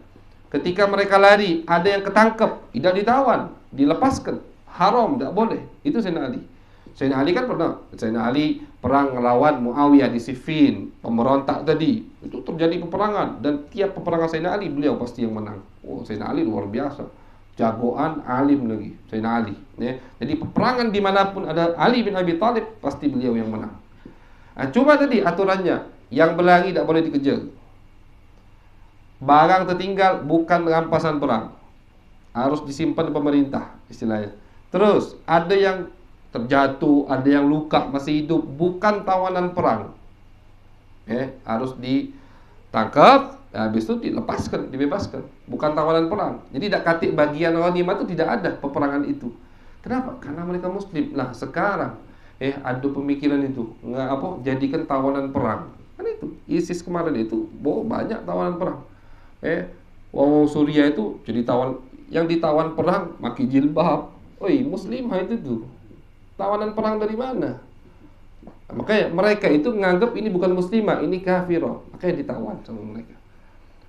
Speaker 1: Ketika mereka lari, ada yang ketangkep, tidak ditawan, dilepaskan. Haram, tidak boleh. Itu Sayyidina Ali. Sayyidina Ali kan pernah, Sayyidina Ali perang melawan Muawiyah di Siffin, pemberontak tadi. Itu terjadi peperangan dan tiap peperangan Sayyidina Ali beliau pasti yang menang. Sayyidina Ali luar biasa, jagoan, alim lagi Sayyidina Ali. Jadi peperangan dimanapun ada Ali bin Abi Thalib pasti beliau yang menang. Cuma tadi aturannya, yang berlari tidak boleh dikejar. Barang tertinggal bukan rampasan perang, harus disimpan pemerintah istilahnya. Terus ada yang terjatuh, ada yang luka, masih hidup, bukan tawanan perang, harus ditangkap, habis itu dilepaskan, dibebaskan, bukan tawanan perang. Jadi tidak katik bagian ghanimah itu tidak ada peperangan itu. Kenapa? Karena mereka muslim. Nah sekarang ada pemikiran itu, jadikan tawanan perang. Kan itu ISIS kemarin itu banyak tawanan perang. Wong Suriah itu jadi yang ditawan perang maki jilbab. Muslimah itu tuh. Tawanan perang dari mana? Makanya mereka itu menganggap ini bukan muslimah, ini kafirah. Makanya ditawan sama mereka.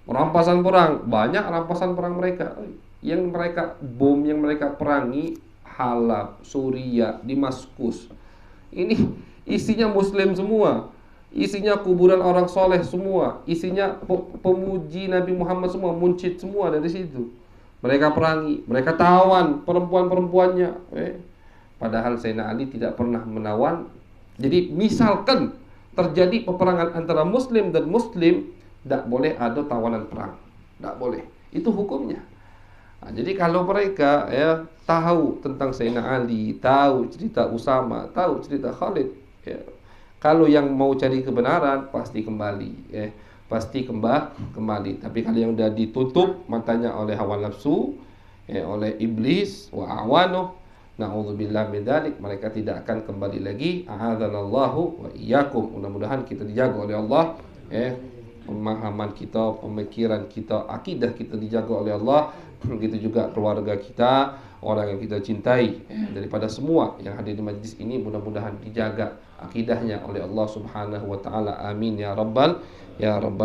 Speaker 1: Rampasan perang, banyak rampasan perang mereka. Yang mereka bom yang mereka perangi Halab, Suriah, Damaskus. Ini isinya muslim semua. Isinya kuburan orang soleh semua. Isinya pemuji Nabi Muhammad semua, muncid semua dari situ. Mereka perangi, mereka tawan perempuan-perempuannya. Padahal Sayyidina Ali tidak pernah menawan. Jadi misalkan terjadi peperangan antara muslim dan muslim, tidak boleh ada tawanan perang. Tidak boleh. Itu hukumnya. Jadi kalau mereka tahu tentang Sayyidina Ali, tahu cerita Usama, tahu cerita Khalid, kalau yang mau cari kebenaran pasti kembali, pasti kembali. Tapi kalau yang sudah ditutup matanya oleh hawa nafsu, oleh iblis wa awanuh, na'udzubillah min dzalik, mereka tidak akan kembali lagi. A'adzanallahu wa iyyakum. Mudah-mudahan kita dijaga oleh Allah, pemahaman kita, pemikiran kita, akidah kita dijaga oleh Allah. Begitu juga keluarga kita, orang yang kita cintai, daripada semua yang hadir di majlis ini, mudah-mudahan dijaga akidahnya oleh Allah Subhanahu wa taala. Amin ya rabbal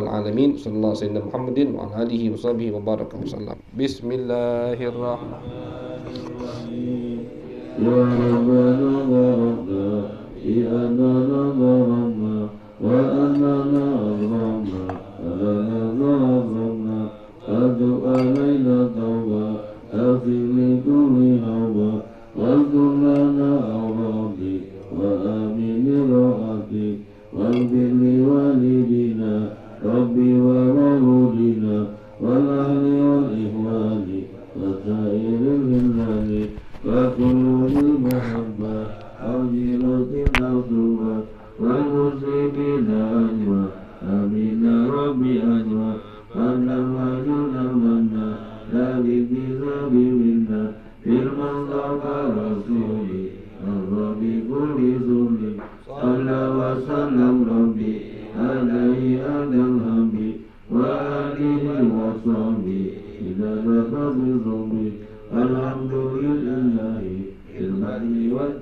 Speaker 1: alamin. Sallallahu alaihi Muhammadin wa alihi washabihi wa baraka wasallam. Bismillahirrahmanirrahim. Ya rabbana rabbana ya rabbana wa anna rabbana adu alaina tawba aghfir li kulli hawa wa kullana